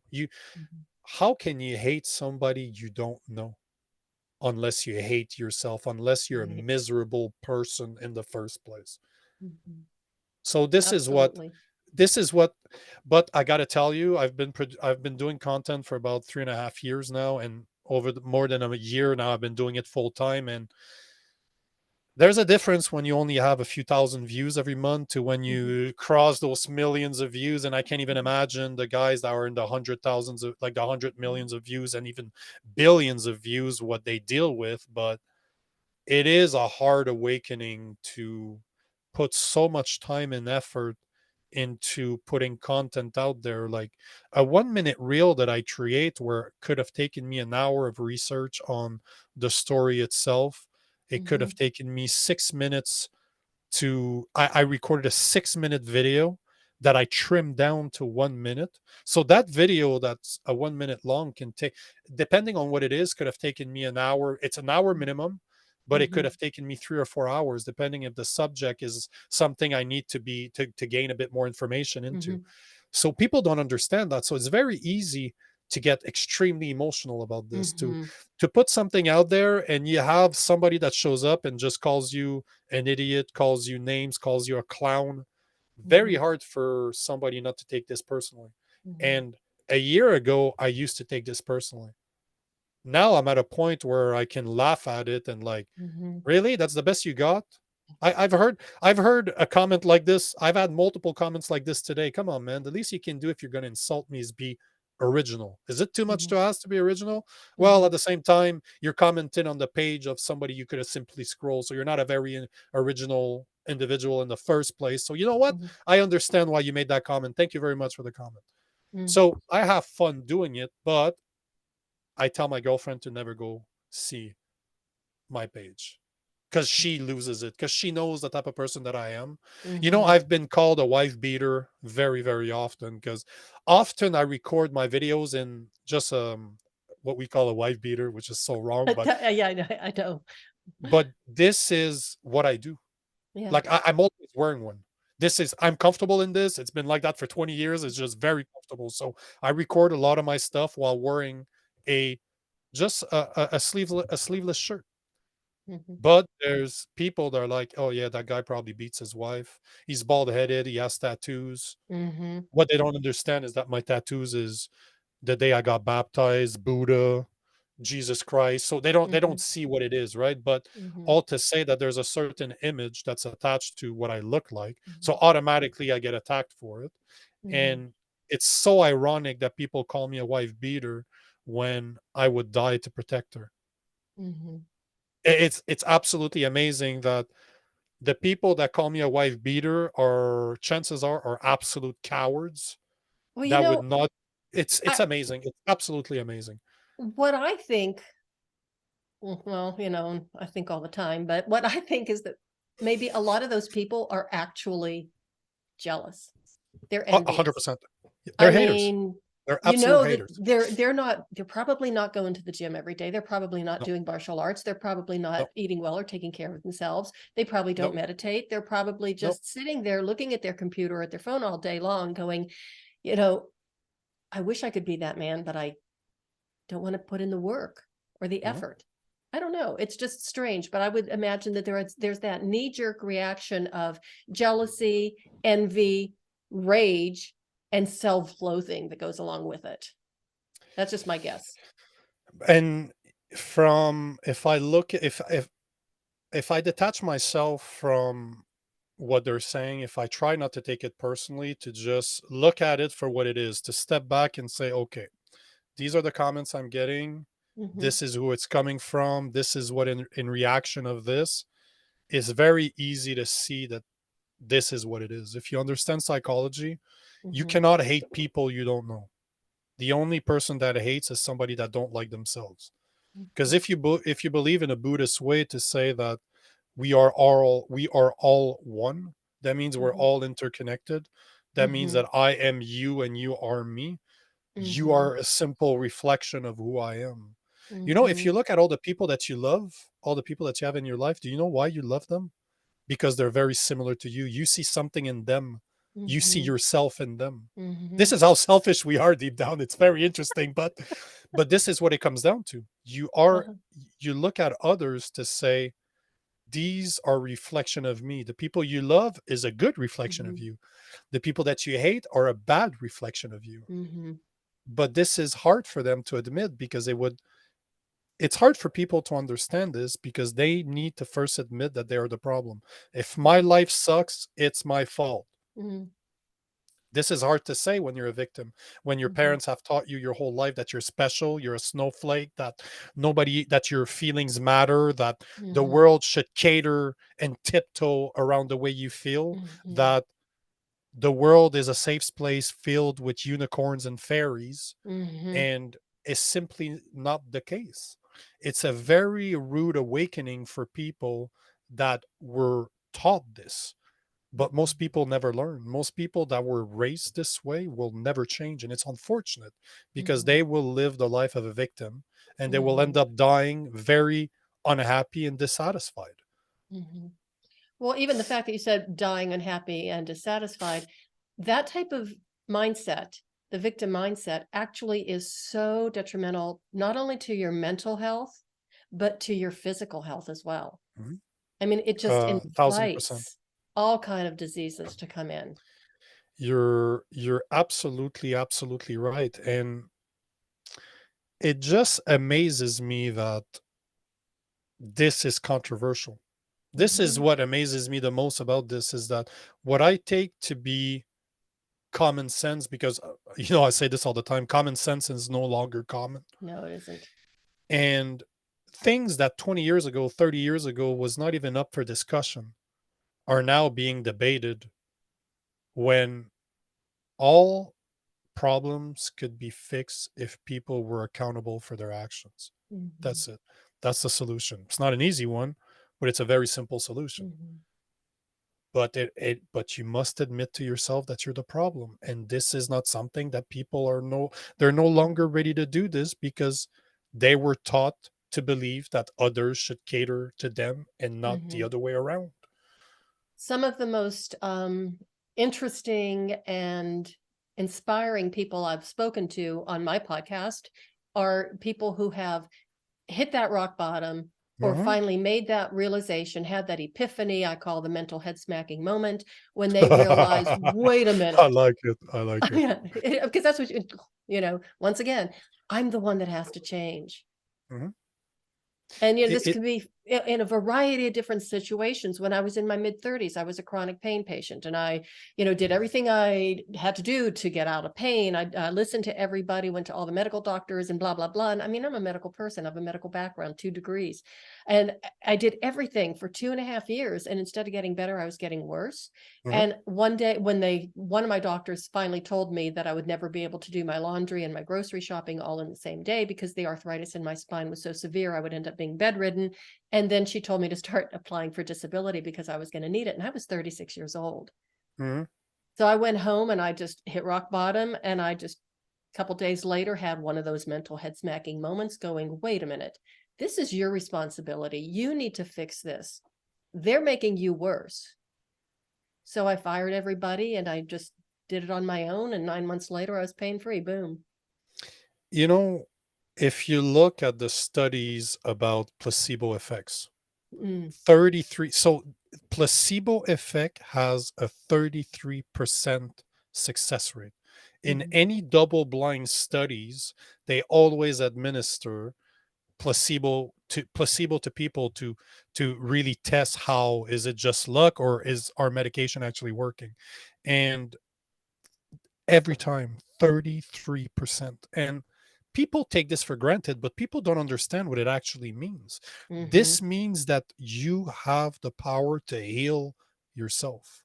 mhm, How can you hate somebody you don't know? Unless you hate yourself, unless you're a right. miserable person in the first place. Mhm. So Absolutely. this is what, but I got to tell you, I've been doing content for about 3.5 years now, and over more than a year now, I've been doing it full time. And there's a difference when you only have a few thousand views every month to when Mhm, you cross those millions of views. And I can't even mhm, imagine the guys that are in the hundred thousands of, like the hundred mhm, millions of views and even billions of views, what they deal with. But it is a hard awakening to put so much time and effort into putting content out there. Like a 1 minute reel that I create, where it could have taken me an hour of research on the story itself, it could mhm, have taken me 6 minutes I recorded a 6 minute video that I trimmed down to 1 minute. So that video that's a 1 minute long can take, depending on what it is, could have taken me an hour. It's an hour minimum, but it could mhm, have taken me 3 or 4 hours, depending if the subject is something I need to gain a bit more information into. mhm, So people don't understand that. So it's very easy to get extremely emotional about this, Mm-hmm. to put something out there, and you have somebody that shows up and just calls you an idiot, calls you names, calls you a clown. Very Mm-hmm. hard for somebody not to take this personally. Mm-hmm. And a year ago, I used to take this personally. Now I'm at a point where I can laugh at it and like, Mm-hmm. really? That's the best you got? I've heard a comment like this. I've had multiple comments like this today. Come on, man. The least you can do if you're gonna insult me is be original. Is it too much Mm-hmm. to ask to be original? Well, Mm-hmm. at the same time, you're commenting on the page of somebody you could have simply scrolled. So you're not a very original individual in the first place. So you know what? Mm-hmm. I understand why you made that comment. Thank you very much for the comment. Mm-hmm. So I have fun doing it, but I tell my girlfriend to never go see my page because she loses it, because she knows the type of person that I am. Mm-hmm. I've been called a wife beater very, very often because often I record my videos in just what we call a wife beater, which is so wrong, Yeah, I know. I know. but this is what I do. Yeah. Like I'm always wearing one. I'm comfortable in this. It's been like that for 20 years. It's just very comfortable. So I record a lot of my stuff while wearing a just a sleeveless shirt. Mm-hmm. But there's people that are like, "Oh, yeah, that guy probably beats his wife. He's bald-headed, he has tattoos." Mm-hmm. What they don't understand is that my tattoos is the day I got baptized, Buddha, Jesus Christ. So they don't Mm-hmm. see what it is, right? But Mm-hmm. all to say that there's a certain image that's attached to what I look like. Mm-hmm. So automatically I get attacked for it. Mm-hmm. And it's so ironic that people call me a wife beater when I would die to protect her. Mm-hmm. It's absolutely amazing that the people that call me a wife beater are chances are absolute cowards Well, that would not. It's I amazing. It's absolutely amazing. what I think, well, I think all the time, but what I think is that maybe a lot of those people are actually jealous. They're hundred envious. percent. I They're haters. mean, They're absolute that haters. they're probably not going to the gym every day. They're probably not No, doing martial arts. They're probably not no, eating well or taking care of themselves. They probably don't no, meditate. They're probably no. just sitting there looking at their computer or at their phone all day long going, you know, I wish I could be that man, but I don't want to put in the work or the Mhm. effort. I don't know. It's just strange, but I would imagine that there's that knee-jerk reaction of jealousy, envy, rage, and self-loathing that goes along with it. That's just my guess. And from if I look if I detach myself from what they're saying, if I try not to take it personally, to just look at it for what it is, to step back and say, okay, these are the comments I'm getting. Mm-hmm. This is who it's coming from. This is what in reaction of this, it's very easy to see that this is what it is. If you understand psychology, you Mm-hmm. cannot hate people you don't know. The only person that hates is somebody that don't like themselves. Because if you believe in a Buddhist way to say that we are all one, that means we're Mm-hmm. all interconnected. That means Mm-hmm. that I am you and you are me. You Mm-hmm. are a simple reflection of who I am. If Mm-hmm. you look at all the people that you love, all the people that you have in your life, do you know why you love them? Because they're very similar to you. You see something in them. You see Mm-hmm. yourself in them. Mm-hmm. This is how selfish we are deep down. It's very interesting, but this is what it comes down to. Uh-huh. You look at others to say, these are reflection of me. The people you love is a good reflection of Mm-hmm. you. The people that you hate are a bad reflection of you. Mm-hmm. But this is hard for them to admit because it's hard for people to understand this because they need to first admit that they are the problem. If my Mm-hmm. life sucks, it's my fault. Mm-hmm. This is hard to say when you're a victim, when your Mm-hmm. parents have taught you your whole life that you're special, you're a snowflake, that your feelings matter, that the Mm-hmm. world should cater and tiptoe around the way you feel, Mm-hmm. that the world is a safe place filled with unicorns and fairies, Mm-hmm. and is simply not the case. It's a very rude awakening for people that were taught this, but most people never learn. Most people that were raised this way will never change, and it's unfortunate because Mm-hmm. they will live the life of a victim and they will Mm-hmm. end up dying very unhappy and dissatisfied. Mm-hmm. Well, even the fact that you said dying unhappy and dissatisfied, that type of mindset, the victim mindset, actually is so detrimental, not only to your mental health, but to your physical health as well. Mhm. I mean, it just 1000%. invites all kind of diseases to come in. You're absolutely right, and it just amazes me that this is controversial. This is Mhm. what amazes me the most about this, is that what I take to be common sense, because I say this all the time, common sense is no longer common. No, it isn't. And things that 20 years ago, 30 years ago was not even up for discussion are now being debated, when all problems could be fixed if people were accountable for their actions. Mhm. That's it. That's the solution. It's not an easy one, but it's a very simple solution. Mhm. But you must admit to yourself that you're the problem. And this is not something that people are they're no longer ready to do this, because they were taught to believe that others should cater to them and not the Mhm. other way around. Some of the most interesting and inspiring people I've spoken to on my podcast are people who have hit that rock bottom or Mhm. finally made that realization, had that epiphany I call the mental head smacking moment, when they realized, wait a I minute. like it. I like it. Yeah, because that's what once again, I'm the one that has to change. Mhm. And It, this it could be in a variety of different situations. When I was in my mid-30s, I was a chronic pain patient, and I, did everything I had to do to get out of pain. I listened to everybody, went to all the medical doctors and blah, blah, blah. And I mean, I'm a medical person. I have a medical background, 2 degrees. And I did everything for 2.5 years. And instead of getting better, I was getting worse. Mhm. And one day when one of my doctors finally told me that I would never be able to do my laundry and my grocery shopping all in the same day because the arthritis in my spine was so severe, I would end up being bedridden. And then she told me to start applying for disability because I was going to need it. And I was 36 years old. Mhm. So I went home and I just hit rock bottom. And I just, a couple days later, had one of those mental head smacking moments going, wait a minute, this is your responsibility. You need to fix this. They're making you worse. So I fired everybody and I just did it on my own. And 9 months later, I was pain free. Boom. You know, if you look at the studies about placebo effects, Mm, 33, so placebo effect has a 33% success rate. In mhm, any double blind studies, they always administer placebo to people to really test, how is it just luck, or is our medication actually working. And every time, 33%. And people take this for granted, but people don't understand what it actually means. mhm. This means that you have the power to heal yourself.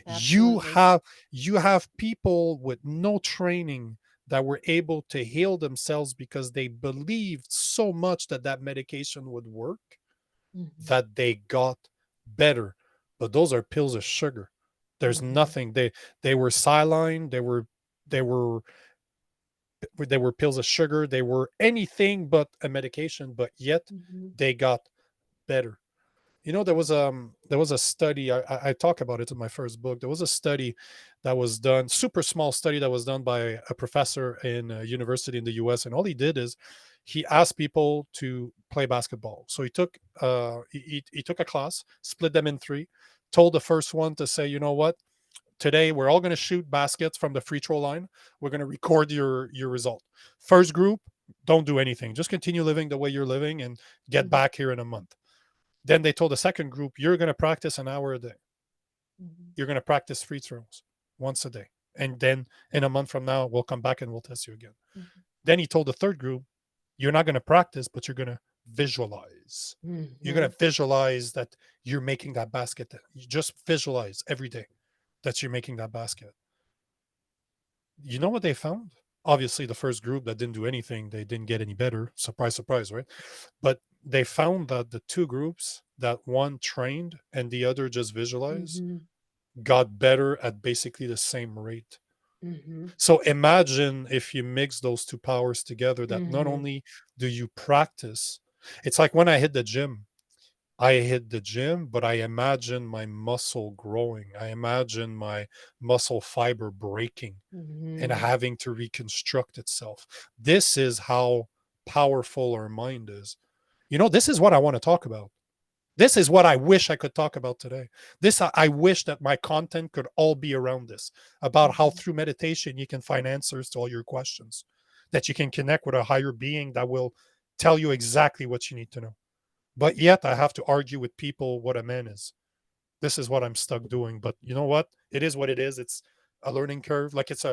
you Absolutely. have you have people with no training that were able to heal themselves because they believed so much that that medication would work, Mhm, that they got better. But those are pills of sugar. There's mhm, nothing. They were saline, they were they were pills of sugar, they were anything but a medication, but yet mhm, they got better. There was a study, I talk about it in my first book. There was a study that was done, super small study, that was done by a professor in a university in the US, and all he did is he asked people to play basketball. So he took a class, split them in three, told the first one to say, you know what, today we're all going to shoot baskets from the free throw line. We're going to record your result. First group, don't do anything, just continue living the way you're living and get mhm, back here in a month. Then they told the second group, you're going to practice an hour a day. mhm, You're going to practice free throws once a day. And then in a month from now, we'll come back and we'll test you again. mhm, Then he told the third group, you're not going to practice, but you're going to visualize. You're going mhm, to visualize that you're making that basket. You just visualize every day that you're making that basket. You know what they found? Obviously, the first group that didn't do anything, they didn't get any better. Surprise, surprise, right? But they found that the two groups, that one trained and the other just visualized, mhm, got better at basically the same rate. mhm, So imagine if you mix those two powers together, that not mhm, only do you practice, it's like when I hit the gym, I hit the gym, but I imagine my muscle growing. I imagine my muscle fiber breaking and Mhm. having to reconstruct itself. This is how powerful our mind is. This is what I want to talk about. This is what I wish I could talk about today. I wish that my content could all be around this, about how Mhm. through meditation you can find answers to all your questions, that you can connect with a higher being that will tell you exactly what you need to know. But yet I have to argue with people what a man is. This is what I'm stuck doing. But you know what? It is what it is. It's a learning curve. Like it's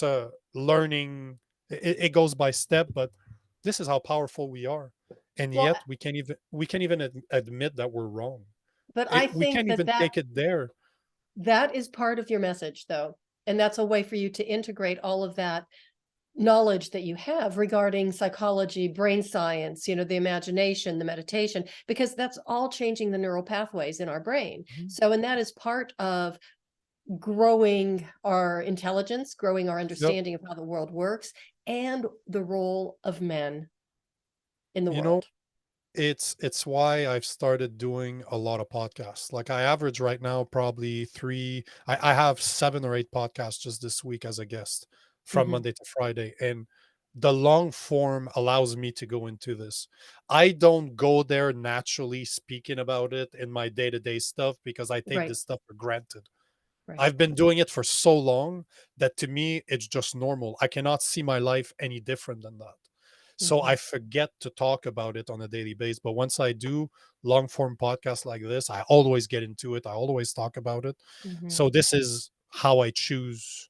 a learning. It goes by step. But this is how powerful we are, and Well, yet we can't even admit that we're wrong. but I We think can't that even take it there. that is part of your message, though. And that's a way for you to integrate all of that knowledge that you have regarding psychology, brain science, the imagination, the meditation, because that's all changing the neural pathways in our brain. Mhm. So, and that is part of growing our intelligence, growing our Yep. understanding of how the world works, and the role of men in the You know, world. it's why I've started doing a lot of podcasts. Like I average right now probably three. I have 7 or 8 podcasts just this week as a guest from Mhm. Monday to Friday. And the long form allows me to go into this. I don't go there naturally speaking about it in my day-to-day stuff because I take Right, this stuff for granted. right. I've been doing it for so long that to me it's just normal. I cannot see my life any different than that. So Mhm. I forget to talk about it on a daily basis. But once I do long form podcasts like this, I always get into it. I always talk about it. Mhm. So this is how I choose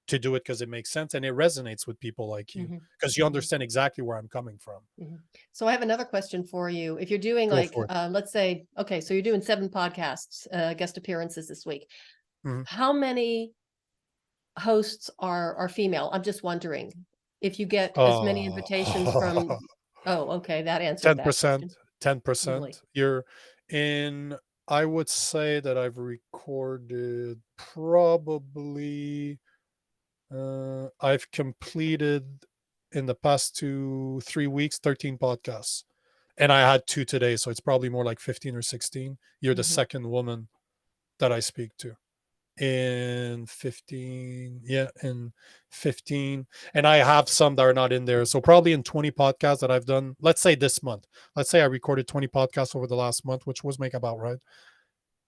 to do it because it makes sense and it resonates with people like you Mhm. because you Mhm. understand exactly where I'm coming from. Mhm. So I have another question for you. If you're doing Go like, for it. let's say, okay, so you're doing 7 podcasts, guest appearances this week. Mhm. How many hosts are female? I'm just wondering if you get as many invitations from. Uh, Oh, okay, that answers that 10%, question. Really? 10%. You're in, I would say that I've recorded probably, I've completed in the past 2, 3 weeks, 13 podcasts. And I had 2 today. So it's probably more like 15 or 16. You're the Mhm. second woman that I speak to. In 15, yeah, in 15, and I have some that are not in there, so probably in 20 podcasts that I've done, let's say this month, let's say I recorded 20 podcasts over the last month, which was make about right.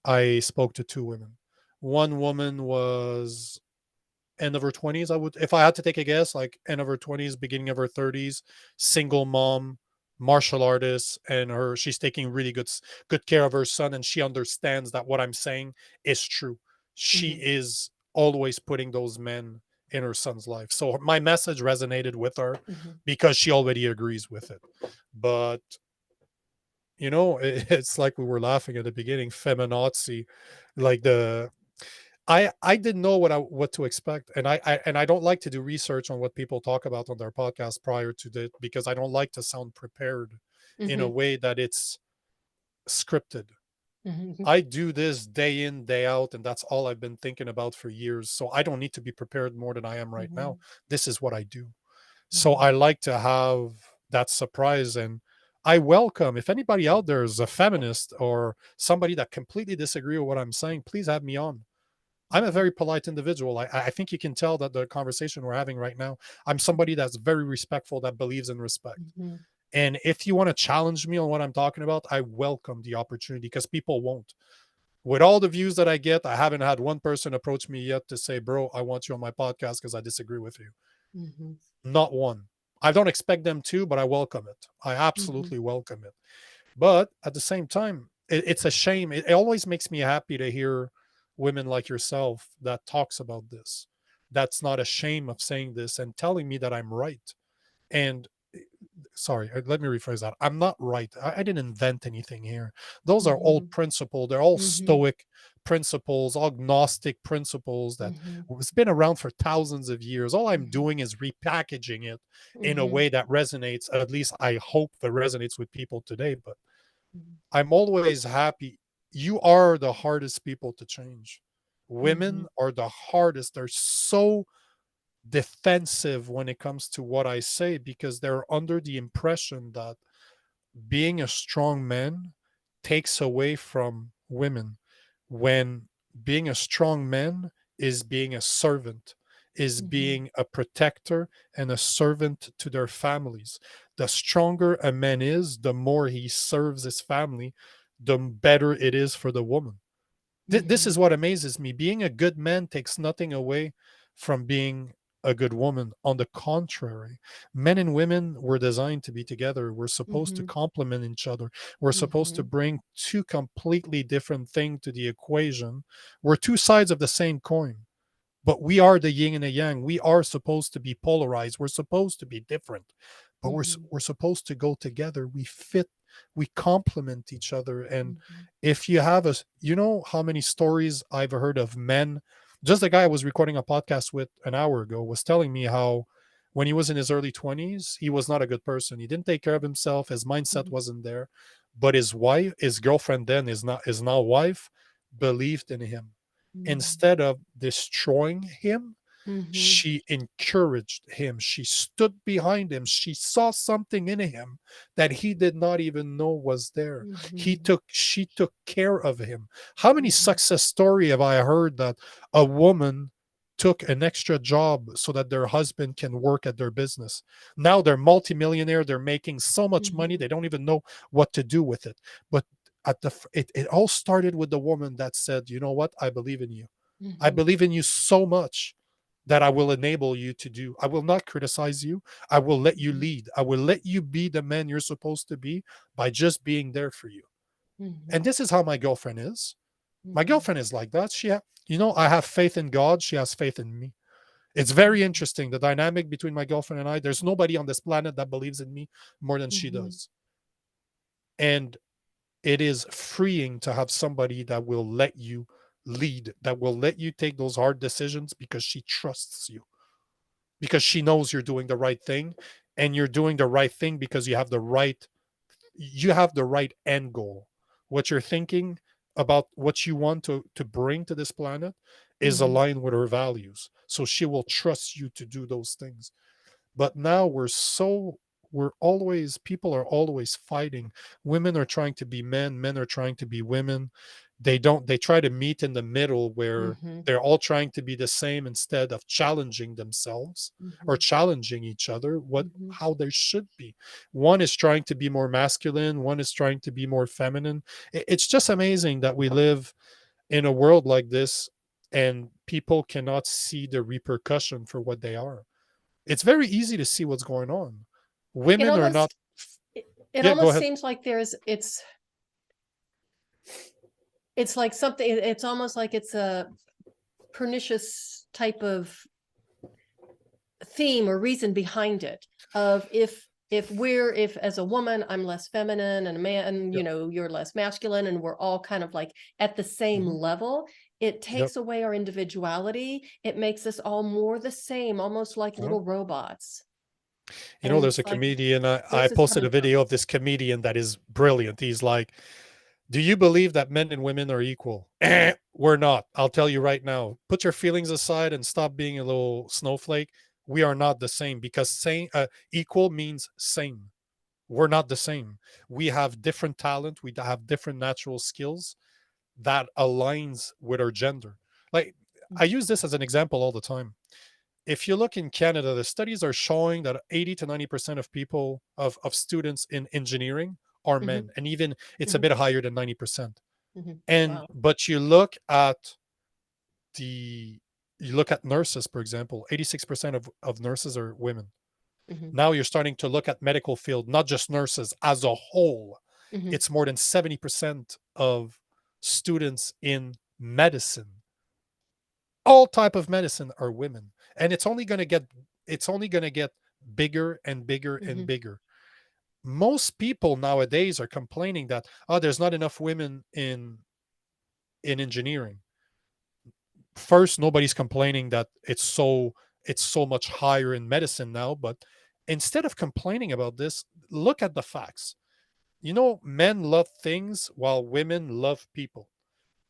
I spoke to 2 women. One woman was end of her 20s, I would, if I had to take a guess, like end of her 20s, beginning of her 30s, single mom, martial artist, and she's taking really good care of her son, and she understands that what I'm saying is true. She Mhm. is always putting those men in her son's life. So my message resonated with her Mhm. because she already agrees with it. But it's like we were laughing at the beginning, feminazi, like I didn't know what to expect, and I don't like to do research on what people talk about on their podcast prior to that because I don't like to sound prepared in a Mhm. way that it's scripted. Mhm. I do this day in, day out, and that's all I've been thinking about for years. So I don't need to be prepared more than I am right now. Mhm. This is what I do. So Mhm. I like to have that surprise, and I welcome if anybody out there is a feminist or somebody that completely disagree with what I'm saying, please have me on. I'm a Mhm. very polite individual. I think you can tell that the conversation we're having right now, I'm Mhm. somebody that's very respectful, that believes in respect. Mhm. And if you want to challenge me on what I'm talking about, I welcome the opportunity because people won't. With all the views that I get, I haven't had one person approach me yet to say, bro, I want you on my podcast because I disagree with you. Mhm. Not one. I don't expect them to, but I welcome it. I Mhm. absolutely welcome it. But at the same time, it's a shame. It always makes me happy to hear women like yourself that talks about this. That's not ashamed of saying this and telling me that I'm right. And sorry, let me rephrase that. I'm not right. I didn't invent anything here. Those are old Mhm. principles. They're all Mhm. stoic principles, all gnostic principles that Mhm. has been around for thousands of years. All I'm Mhm. doing is repackaging it in a Mhm. way that resonates. At least I hope that resonates with people today. But Mhm. I'm always happy. You are the hardest people to change. Women Mhm. are the hardest. They're so defensive when it comes to what I say because they're under the impression that being a strong man takes away from women when being a strong man is being a servant, is Mhm. being a protector and a servant to their families. The stronger a man is, the more he serves his family, the better it is for the woman. This is Mhm. what amazes me. Being a good man takes nothing away from being a good woman. On the contrary, men and women were designed to be together. We're supposed to Mhm. complement each other. We're supposed to Mhm. bring two completely different things to the equation. We're two sides of the same coin, but we are the yin and the yang. We are supposed to be polarized. We're supposed to be different, but Mhm. we're supposed to go together. We fit, we complement each other. And Mhm. if you have a, you know how many stories I've heard of men, just the guy I was recording a podcast with an hour ago was telling me how when he was in his early 20s, he was not a good person. He didn't take care of himself. His mindset Mhm. wasn't there. But his wife, his girlfriend then, is not his now wife, believed in him. Mhm. Instead of destroying him, Mhm. she encouraged him. She stood behind him. She saw something in him that he did not even know was there. Mhm. She took care of him. How many Mhm. success story have I heard that a woman took an extra job so that their husband can work at their business? Now they're multimillionaire, they're making so much money, Mhm. they don't even know what to do with it. But it all started with the woman that said, "You know what? I believe in you. I Mhm. believe in you so much that I will enable you to do. I will not criticize you. I will let you Mhm. lead. I will let you be the man you're supposed to be by just being there for you." And Mhm. this is how my girlfriend is. My Mhm. girlfriend is like that. I have faith in God. She has faith in me. It's very Mhm. interesting, the dynamic between my girlfriend and I. There's nobody on this planet that believes in me more than she Mhm. does. And it is freeing to have somebody that will let you lead, that will let you take those hard decisions because she trusts you, because she knows you're doing the right thing, and you're doing the right thing because you have the right end goal. What you're thinking about, what you want to bring to this planet, is Mhm. aligned with her values, so she will trust you to do those things. But now we're always, people are always fighting. Women are trying to be men, men are trying to be women. They try to meet in the middle where Mhm. they're all trying to be the same instead of challenging themselves or Mhm. challenging each other, what Mhm. how they should be. One is trying to be more masculine, one is trying to be more feminine. It's just amazing that we live in a world like this, and people cannot see the repercussion for what they are. It's very easy to see what's going on. It Women are not. almost it, it Yeah, go almost ahead. seems like it's like something, it's almost like it's a pernicious type of theme or reason behind it, of if as a woman I'm less feminine and a man, Yep. you're less masculine, and we're all kind of like at the same Mhm. level, it Yep. takes away our individuality. It makes us all more the same, almost like Mhm. little robots. You know, And there's it's a like, comedian. I where's this posted a coming from? video of this comedian that is brilliant. He's like, "Do you believe that men and women are equal?" We're not. I'll tell you right now. Put your feelings aside and stop being a little snowflake. We are not the same, because equal means same. We're not the same. We have different talent. We have different natural skills that aligns with our gender. Like, I use this as an example all the time. If you look in Canada, the studies are showing that 80 to 90% of people, of students in engineering, are Hmm. men. And even it's a Hmm. bit higher than 90%. Hmm. And Wow. but the you look at nurses, for example, 86% of nurses are women. Hmm. Now you're starting to look at medical field, not just nurses as a whole. Hmm. It's more than 70% of students in medicine, all type of medicine, are women. And it's only going to get bigger and bigger and Hmm. bigger. Most people nowadays are complaining that, oh, there's not enough women in engineering. First, nobody's complaining that it's so much higher in medicine now, but instead of complaining about this, look at the facts. Men love things while women love people.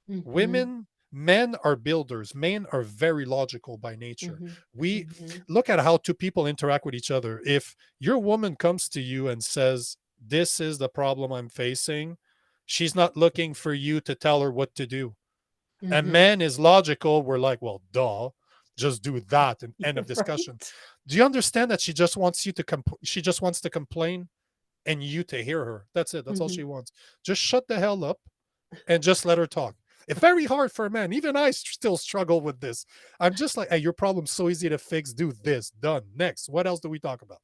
Hmm. Men are builders. Men are very logical by nature. Hmm. We Hmm. look at how two people interact with each other. If your woman comes to you and says, "This is the problem I'm facing," She's not looking for you to tell her what to do. A Mhm. man is logical. We're like, well, duh, just do that and end of discussion. Right. Do you understand that she just wants you to she just wants to complain and you to hear her? That's it. That's all Mhm. she wants. Just shut the hell up and just let her talk. It's very hard for a man. Even I still struggle with this. I'm just like, hey, your problem's so easy to fix. Do this. Done. Next. What else do we talk about?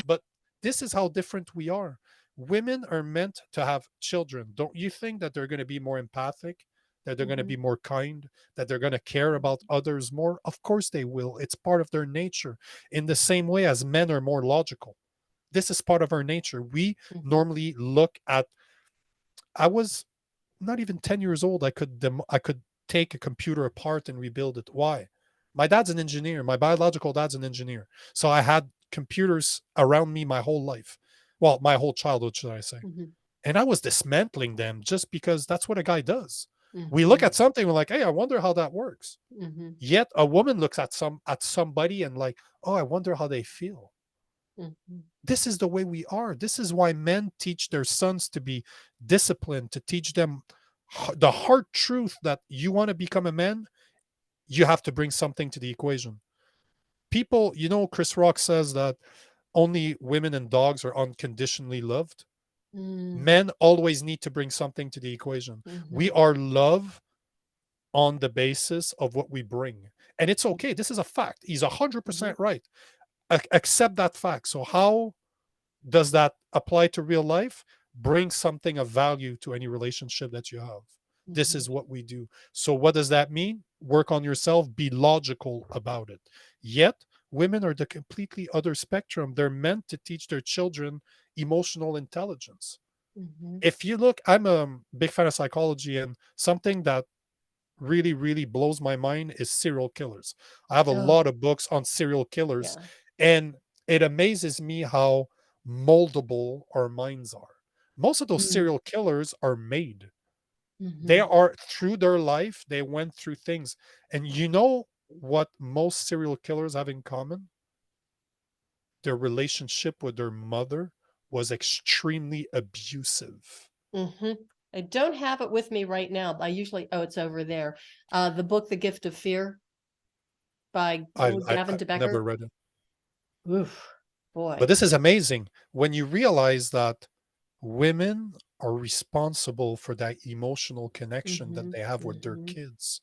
But this is how different we are. Women are meant to have children. Don't you think that they're going to be more empathic, that they're going to Mhm. be more kind, that they're going to care about others more? Of course they will. It's part of their nature. In the same way as men are more logical. This is part of our nature. We Mhm. normally look at, I was not even 10 years old. I could take a computer apart and rebuild it. Why? My dad's an engineer. My biological dad's an engineer. So I had computers around me my whole life. Well, my whole childhood, should I say. Mhm. And I was dismantling them just because that's what a guy does. We look Mhm. at something, we're like, hey, I wonder how that works. Mhm. Yet a woman looks at somebody and like, oh, I wonder how they feel. Mhm. This is the way we are. This is why men teach their sons to be disciplined, to teach them the hard truth that you want to become a man, you have to bring something to the equation. People, Chris Rock says that only women and dogs are unconditionally loved. Mm. Men always need to bring something to the equation. We Mhm. are love on the basis of what we bring. And it's okay. This is a fact. He's Mhm. 100% right. Accept that fact. So, how does that apply to real life? Bring something of value to any relationship that you have. This Mhm. is what we do. So, what does that mean? Work on yourself, be logical about it. Yet, women are the completely other spectrum. They're meant to teach their children emotional intelligence. Mhm. If you look, I'm a big fan of psychology, and something that really, really blows my mind is serial killers. I have a Oh, lot of books on serial killers, yeah. and it amazes me how moldable our minds are. Most of those Mm. serial killers are made. They Mhm. are through their life, they went through things. And you know what most serial killers have in common? Their relationship with their mother was extremely abusive. Mhm. I don't have it with me right now. I usually, oh, it's over there. The book, The Gift of Fear by I Gavin De never Becker. read it. Oof, But boy. this is amazing when you realize that women are responsible for that emotional connection that Mhm. they have with their Mhm. kids.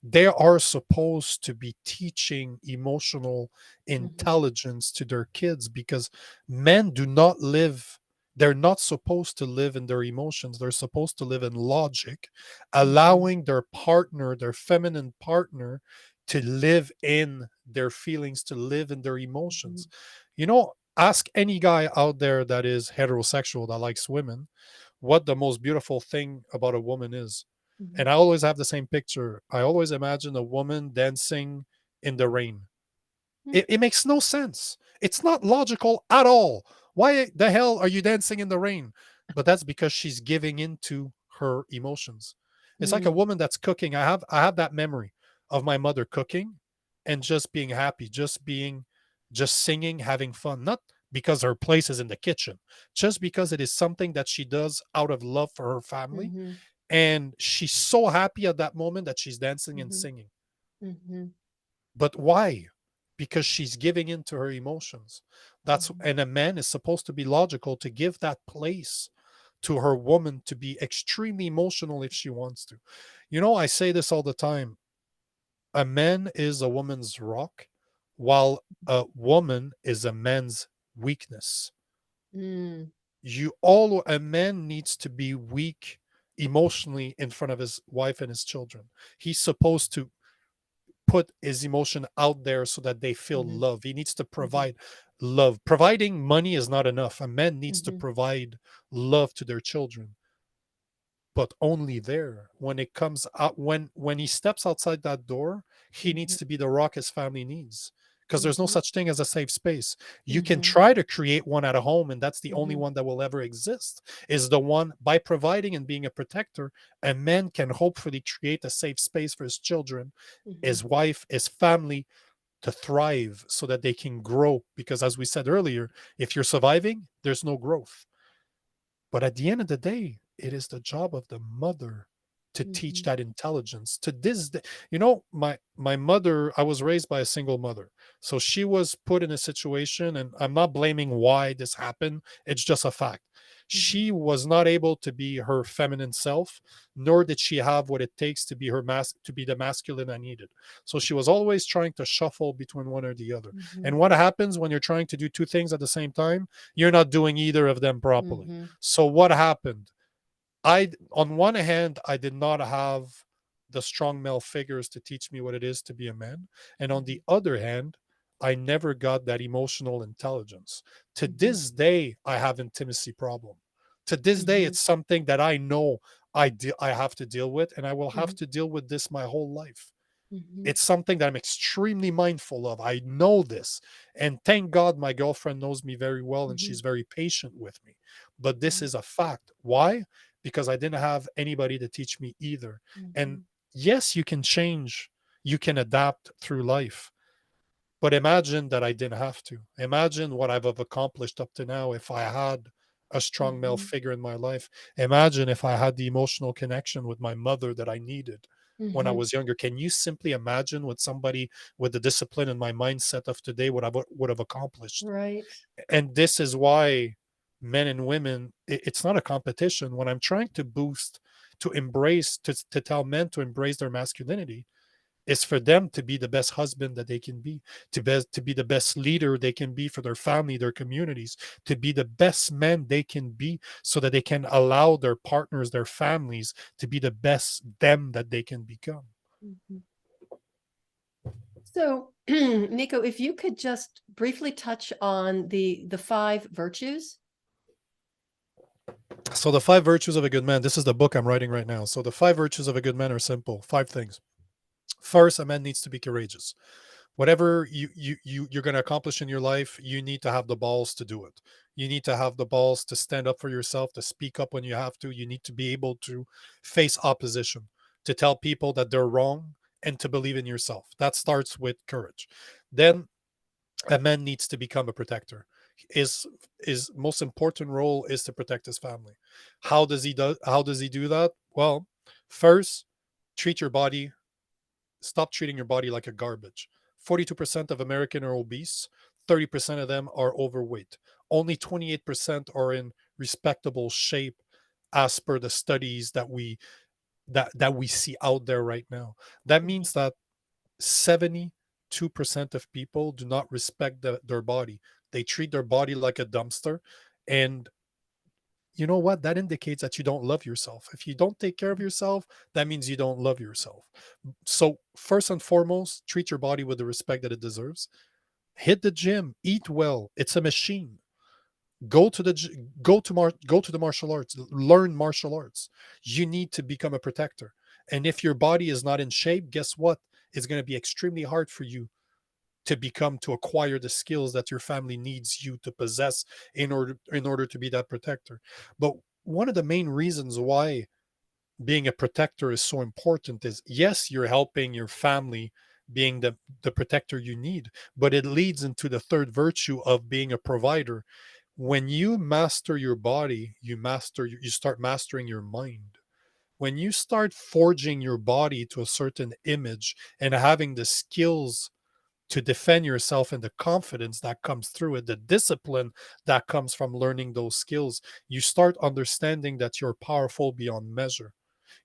They are supposed to be teaching emotional Mhm. intelligence to their kids because men do not live, they're not supposed to live in their emotions. They're supposed to live in logic, Mhm. allowing their partner, their feminine partner, to live in their feelings, to live in their emotions. Mhm. Ask any guy out there that is heterosexual that likes women what the most beautiful thing about a woman is. Mhm. And I always have the same picture. I always imagine a woman dancing in the rain. Mm. It makes no sense. It's not logical at all. Why the hell are you dancing in the rain? But that's because she's giving into her emotions. It's like a Mm. woman that's cooking. I have that memory of my mother cooking and just being happy, just singing, having fun. Not because her place is in the kitchen, just because it is something that she does out of love for her family. Mhm. And she's so happy at that moment that she's dancing and Mhm. singing. Mhm. But why? Because she's giving in to her emotions. Mhm. And a man is supposed to be logical to give that place to her woman to be extremely emotional if she wants to. I say this all the time. A man is a woman's rock, while a woman is a man's weakness. Mm. A man needs to be weak emotionally in front of his wife and his children. He's supposed to put his emotion out there so that they feel Mhm. love. He needs to Mhm. provide love. Providing money is not enough. A man needs to Mhm. provide love to their children, but only there. When it comes out, when he steps outside that door, he needs Mhm. to be the rock his family needs. Because there's no Mhm. such thing as a safe space. You can Mhm. try to create one at a home, and that's the only Mhm. one that will ever exist. Is the one by providing and being a protector, a man can hopefully create a safe space for his children, Mhm. his wife, his family, to thrive so that they can grow. Because as we said earlier, if you're surviving, there's no growth. But at the end of the day, it is the job of the mother to teach Mhm. that intelligence. To this day, my mother, I was raised by a single mother, so she was put in a situation, and I'm not blaming why this happened, it's just a fact. Mhm. She was not able to be her feminine self, nor did she have what it takes to be to be the masculine I needed. So she was always trying to shuffle between one or the other. Mhm. And what happens when you're trying to do two things at the same time? You're not doing either of them properly. Mhm. So what happened? On one hand, I did not have the strong male figures to teach me what it is to be a man. And on Mhm. the other hand, I never got that emotional intelligence. To Mhm. this day, I have intimacy problem. To this day, Mhm. it's something that I know I have to deal with, and I will have Mhm. to deal with this my whole life. Mhm. It's something that I'm extremely mindful of. I know this. And thank God my girlfriend knows me very well and Mhm. she's very patient with me. But this Right. is a fact. Why? Because I didn't have anybody to teach me either. And Mhm. yes, you can change, you can adapt through life. But imagine that I didn't have to. Imagine what I've have accomplished up to now if I had a strong male Mhm. figure in my life. Imagine if I had the emotional connection with my mother that I needed when I Mhm. was younger. Can you simply imagine what somebody with the discipline and my mindset of today would have accomplished? Right. And this is why men and women, it's not a competition. When I'm trying to boost, to embrace, to tell men to embrace their masculinity, is for them to be the best husband that they can be, to be the best leader they can be for their family, their communities, to be the best men they can be so that they can allow their partners, their families to be the best them that they can become. Mhm. So, Nico, if you could just briefly touch on the five virtues. So the five virtues of a good man, this is the book I'm writing right now. So the five virtues of a good man are simple, five things. First, a man needs to be courageous. Whatever you're going to accomplish in your life, you need to have the balls to do it. You need to have the balls to stand up for yourself, to speak up when you have to. You need to be able to face opposition, to tell people that they're wrong, and to believe in yourself. That starts with courage. Then a man needs to become a protector. His most important role is to protect his family. How does he do that? Well, first, treat your body stop treating your body like a garbage. 42% of Americans are obese, 30% of them are overweight. Only 28% are in respectable shape as per the studies that we see out there right now. That Mhm. means that 72% of people do not respect their body. They treat their body like a dumpster. And you know what? That indicates that you don't love yourself. If you don't take care of yourself, that means you don't love yourself. So, first and foremost, treat your body with the respect that it deserves. Hit the gym, eat well. It's a machine. Go to the martial arts, learn martial arts. You need to become a protector. And if your body is not in shape, guess what? It's going to be extremely hard for you to acquire the skills that your family needs you to possess in order to be that protector. But one of the main reasons why being a protector is so important is, yes, you're helping your family being the protector you need, but it leads into the third virtue of being a provider. When you master your body, you start mastering your mind. When you start forging your body to a certain image and having the skills to defend yourself, and the confidence that comes through it, the discipline that comes from learning those skills, you start understanding that you're powerful beyond measure.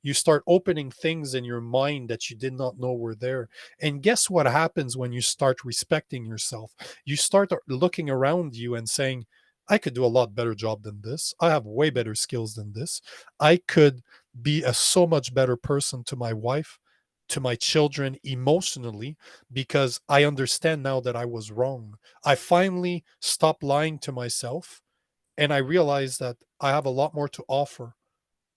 You start opening things in your mind that you did not know were there. And guess what happens when you start respecting yourself? You start looking around you and saying, I could do a lot better job than this. I have way better skills than this. I could be a so much better person to my wife, to my children emotionally, because I understand now that I was wrong. I finally stopped lying to myself, and I realized that I have a lot more to offer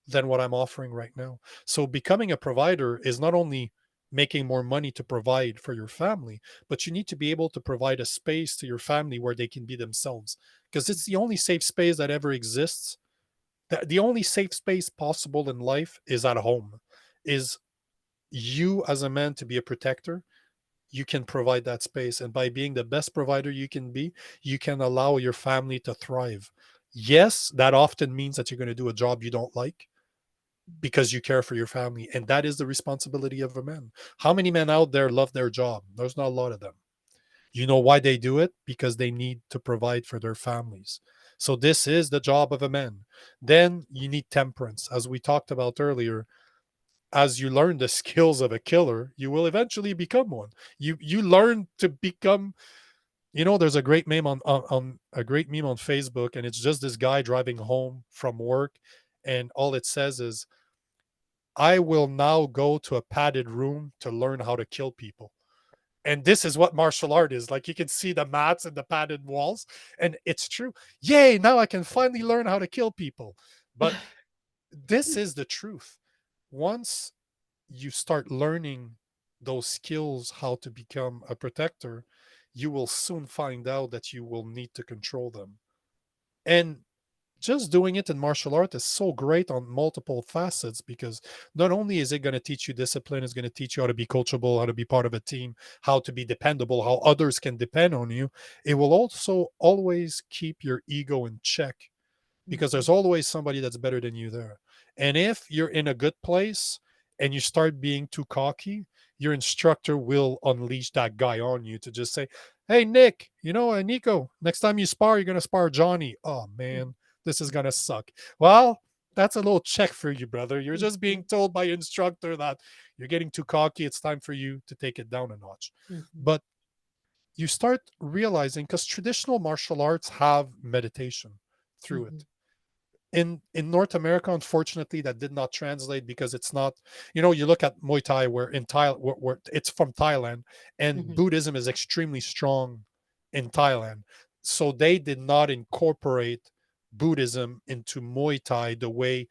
than what I'm offering right now. So becoming a provider is not only making more money to provide for your family, but you need to be able to provide a space to your family where they can be themselves, because it's the only safe space that ever exists. The only safe space possible in life is at home. Is you as a man to be a protector, you can provide that space. And by being the best provider you can be, you can allow your family to thrive. Yes, that often means that you're going to do a job you don't like because you care for your family. And that is the responsibility of a man. How many men out there love their job? There's not a lot of them. You know why they do it? Because they need to provide for their families. So this is the job of a man. Then you need temperance. As we talked about earlier, as you learn the skills of a killer, you will eventually become one. You learn to become, there's a great meme on a great meme on Facebook, and it's just this guy driving home from work, and all it says is, I will now go to a padded room to learn how to kill people. And this is what martial art is. Like, you can see the mats and the padded walls, and it's true. Yay, now I can finally learn how to kill people. But this is the truth. Once you start learning those skills, how to become a protector, you will soon find out that you will need to control them. And just doing it in martial art is so great on multiple facets, because not only is it going to teach you discipline, it's going to teach you how to be coachable, how to be part of a team, how to be dependable, how others can depend on you. It will also always keep your ego in check, because there's Mhm. always somebody that's better than you there. And if you're in a good place and you start being too cocky, your instructor will unleash that guy on you to just say, hey, Nick, Nico, next time you spar, you're going to spar Johnny. Oh, Mhm. man, this is going to suck. Well, that's a little check for you, brother. You're just being Mhm. told by your instructor that you're getting too cocky. It's time for you to take it down a notch. Mhm. But you start realizing, because traditional martial arts have meditation through Mhm. it. In North America, unfortunately, that did not translate, because it's not. You look at Muay Thai, where in Thailand, where it's from Thailand, and Mhm. Buddhism is extremely strong in Thailand, so they did not incorporate Buddhism into Muay Thai the way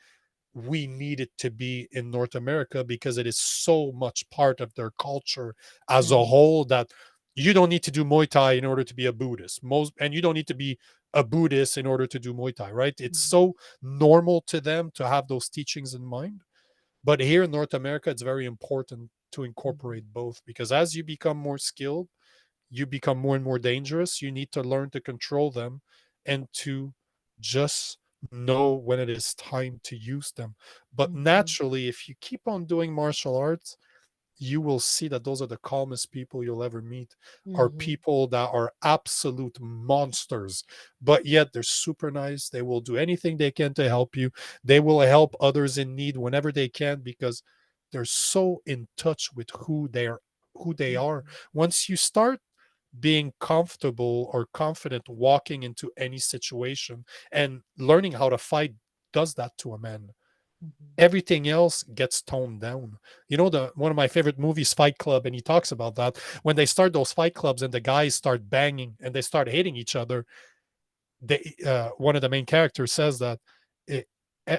we need it to be in North America, because it is so much part of their culture as a Mhm. whole, that you don't need to do Muay Thai in order to be a Buddhist. And you don't need to be a Buddhist in order to do Muay Thai, right? It's Mhm. so normal to them to have those teachings in mind. But here in North America, it's very important to Mhm. incorporate both, because as you become more skilled, you become more and more dangerous. You need to learn to control them, and to just know when it is time to use them. But Mhm. naturally, if you keep on doing martial arts, you will see that those are the calmest people you'll ever meet, are Mhm. people that are absolute monsters, but yet they're super nice. They will do anything they can to help you. They will help others in need whenever they can, because they're so in touch with who they are. Mhm. Once you start being comfortable or confident walking into any situation, and learning how to fight does that to a man, Mhm. everything else gets toned down. The one of my favorite movies, Fight Club, and he talks about that. When they start those fight clubs and the guys start banging and they start hitting each other, one of the main characters says that it,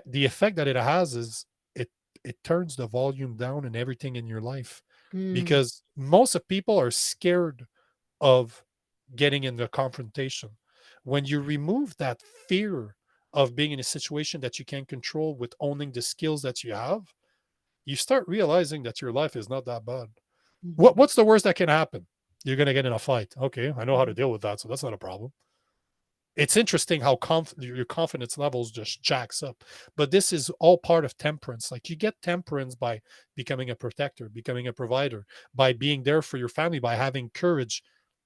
the effect that it has is, it turns the volume down and everything in your life, Mm. because most of people are scared of getting in the confrontation. When you remove that fear of being in a situation that you can't control, with owning the skills that you have, you start realizing that your life is not that bad. Mhm. What's the worst that can happen? You're going to get in a fight. Okay, I know how to Mhm. deal with that, so that's not a problem. It's interesting how your confidence levels just jacks up. But this is all part of temperance. Like, you get temperance by becoming a protector, becoming a provider, by being there for your family, by having courage.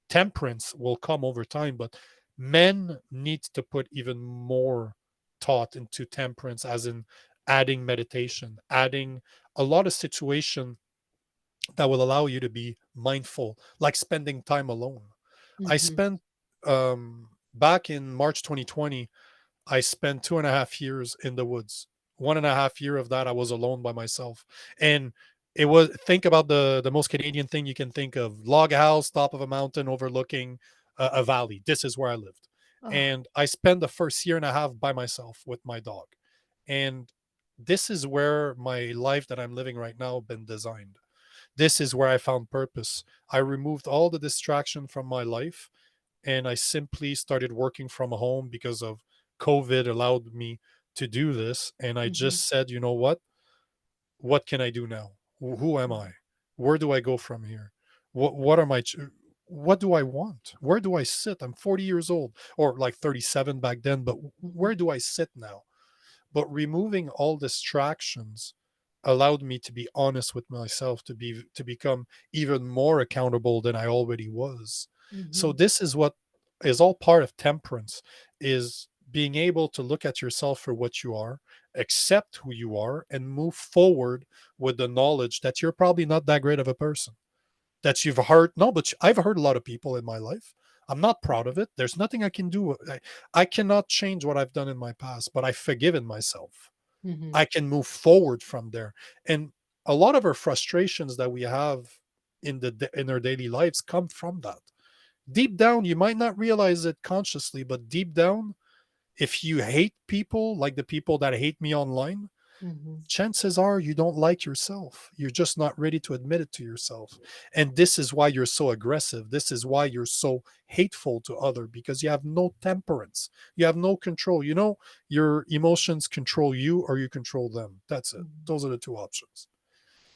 Temperance will come over time, but men need to put even more thought into temperance, as in adding meditation, adding a lot of situation that will allow you to be mindful, like spending time alone. I Mhm. spent back in March 2020, I spent 2.5 years in the woods. 1.5 year of that I was alone by myself. And it was, think about the most Canadian thing you can think of: log house, top of a mountain overlooking a valley. This is where I lived. Oh. And I spent the first year and a half by myself with my dog. And this is where my life that I'm living right now been designed. This is where I found purpose. I removed all the distraction from my life, and I simply started working from home, because of COVID allowed me to do this. And I Mhm. just said, you know what? What can I do now? Who am Mhm. I? Where do I go from here? What are my what do I want? Where do I sit? I'm 40 years old, or like 37 back then, but Mhm. where do I sit now? But removing all distractions allowed me to be honest with myself, to become even more accountable than I already was. So Mhm. this is what is all part of temperance, is being able to look at yourself for what you are, accept who you are, and move forward with the knowledge that you're probably not that great of a person, that you've hurt. No, but I've hurt a lot of people in my life. I'm not proud of it. There's nothing I can do. I cannot change what I've done in my past, but I've forgiven myself. Mhm. I can move forward from there. And a lot of our frustrations that we have in our daily lives come from that. Deep down, you might not realize it consciously, but deep down, if you hate people like the people that hate me online, Mhm. chances are you don't like yourself. You're just not ready to admit it to yourself. And this is why you're so aggressive. This is why you're so hateful to other, because you have no temperance. You have no control. You know, your emotions control you or you control them. That's it. Mhm. Those are the two options.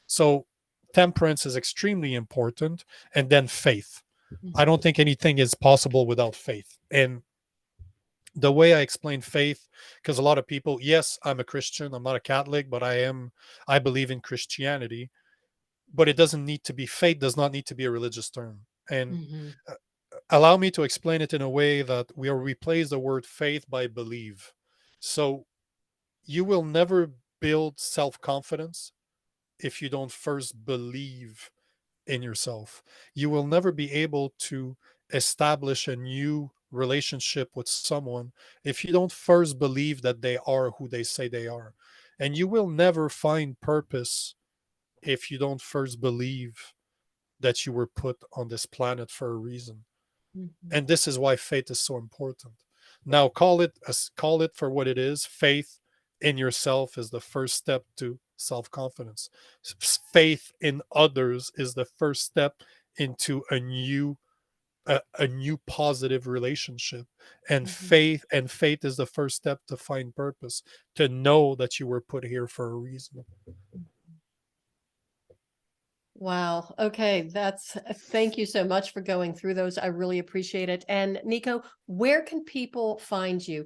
So temperance is extremely important. And then faith. I Mhm. don't think anything is possible without faith. And the way I explain faith, because a lot of people, yes, I'm a Christian, I'm not a Catholic, but I believe in Christianity, but it doesn't need to be, faith does not need to be a religious term. And Mhm. uh, allow me to explain it in a way that we'll replace the word faith by believe. So you will never build self confidence if you don't first believe in yourself. You will never be able to establish a new relationship with someone if you don't first believe that they are who they say they are. And you will never find purpose if you don't first believe that you were put on this planet for a reason. Mhm. And this is why faith is so important. Now call it for what it is. Faith in yourself is the first step to self-confidence. Faith in others is the first step into a new positive relationship. And Mhm. faith is the first step to find purpose, to know that you were put here for a reason. Wow. Okay. Thank you so much for going through those. I really appreciate it. And Nico, where can people find you?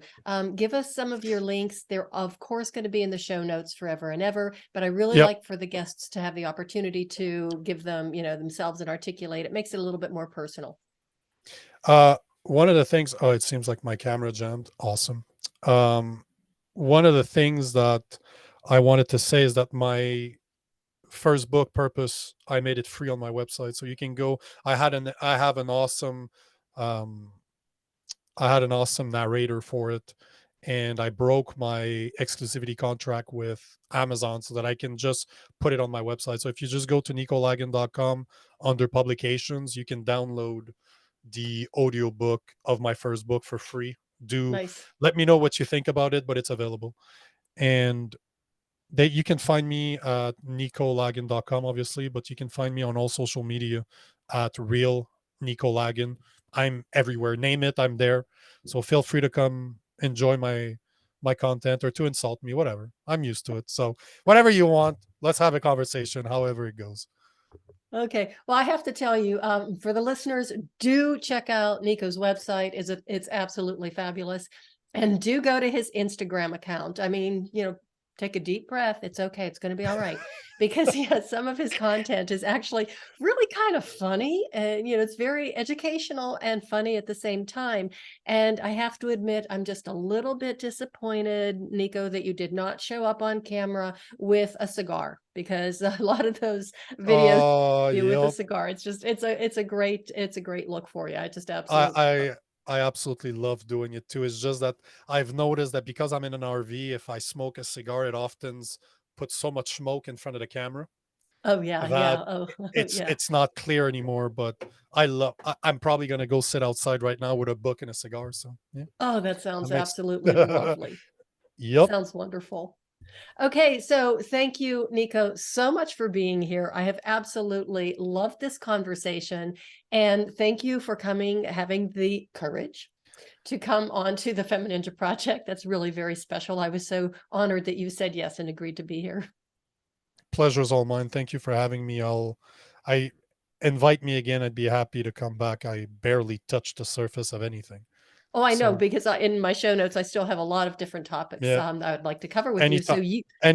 Give us some of your links. They're, of course, going to be in the show notes forever and ever, but I really Yep. like for the guests to have the opportunity to give them, themselves and articulate. It makes it a little bit more personal. One of the things, oh, it seems like my camera jammed. Awesome. Um, one of the things that I wanted to say is that my first book, Purpose, I made it free on my website. So you can go. I have an awesome, um, I had an awesome narrator for it. And I broke my exclusivity contract with Amazon so that I can just put it on my website. So if you just go to nicolagan.com under publications, you can download the audiobook of my first book for free. Do Nice. let me know what you think about it, but it's available. And they you can find me at nicolagan.com, obviously, but you can find me on all social media at real Nico Lagan. I'm everywhere. Name it, I'm there. So feel free to come enjoy my content or to insult me, whatever. I'm used to it. So whatever you want, let's have a conversation, however it goes. Okay. Well, I have to tell you, for the listeners, do check out Nico's website. It's absolutely fabulous. And do go to his Instagram account. I mean, take a deep breath. It's okay. It's going to be all right. Because yeah, some of his content is actually really kind of funny. And it's very educational and funny at the same time. And I have to admit, I'm just a little bit disappointed, Nico, that you did not show up on camera with a cigar, because a lot of those videos Oh, you with a yep. cigar. It's a great look for you. I just I absolutely love I I absolutely love doing it too. It's just that I've noticed that because I'm in an RV, if I smoke a cigar, it often puts so much smoke in front of the camera Oh yeah, that yeah. Oh yeah. it's not clear anymore. But I'm probably gonna go sit outside right now with a book and a cigar. So yeah, Oh, that that sounds makes absolutely lovely. yep. Sounds wonderful. Okay, so thank you, Nico, so much for being here. I have absolutely loved this conversation. And thank you for coming, having the courage to come on to the FemiNinja Project. That's really very special. I was so honored that you said yes and agreed to be here. Pleasure's all mine. Thank you for having me. I invite me again. I'd be happy to come back. I barely touched the surface of anything. Oh, I know, So because in my show notes, I still have a lot of different topics yeah, I would like to cover with you. So anytime,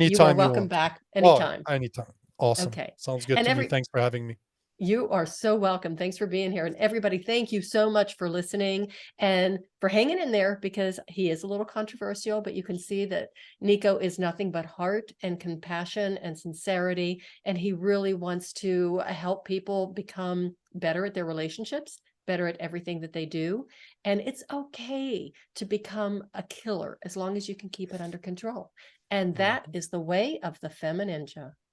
you are anytime you welcome want to. back Oh, anytime. anytime. Awesome. Okay. Sounds good And to me. Thanks for having me. you are so welcome. Thanks for being here. And everybody, thank you so much for listening and for hanging in there, because he is a little controversial, but you can see that Nico is nothing but heart and compassion and sincerity. And he really wants to help people become better at their relationships, better at everything that they do. And it's okay to become a killer as long as you can keep it under control. And that Mhm. is the way of the FemiNinja.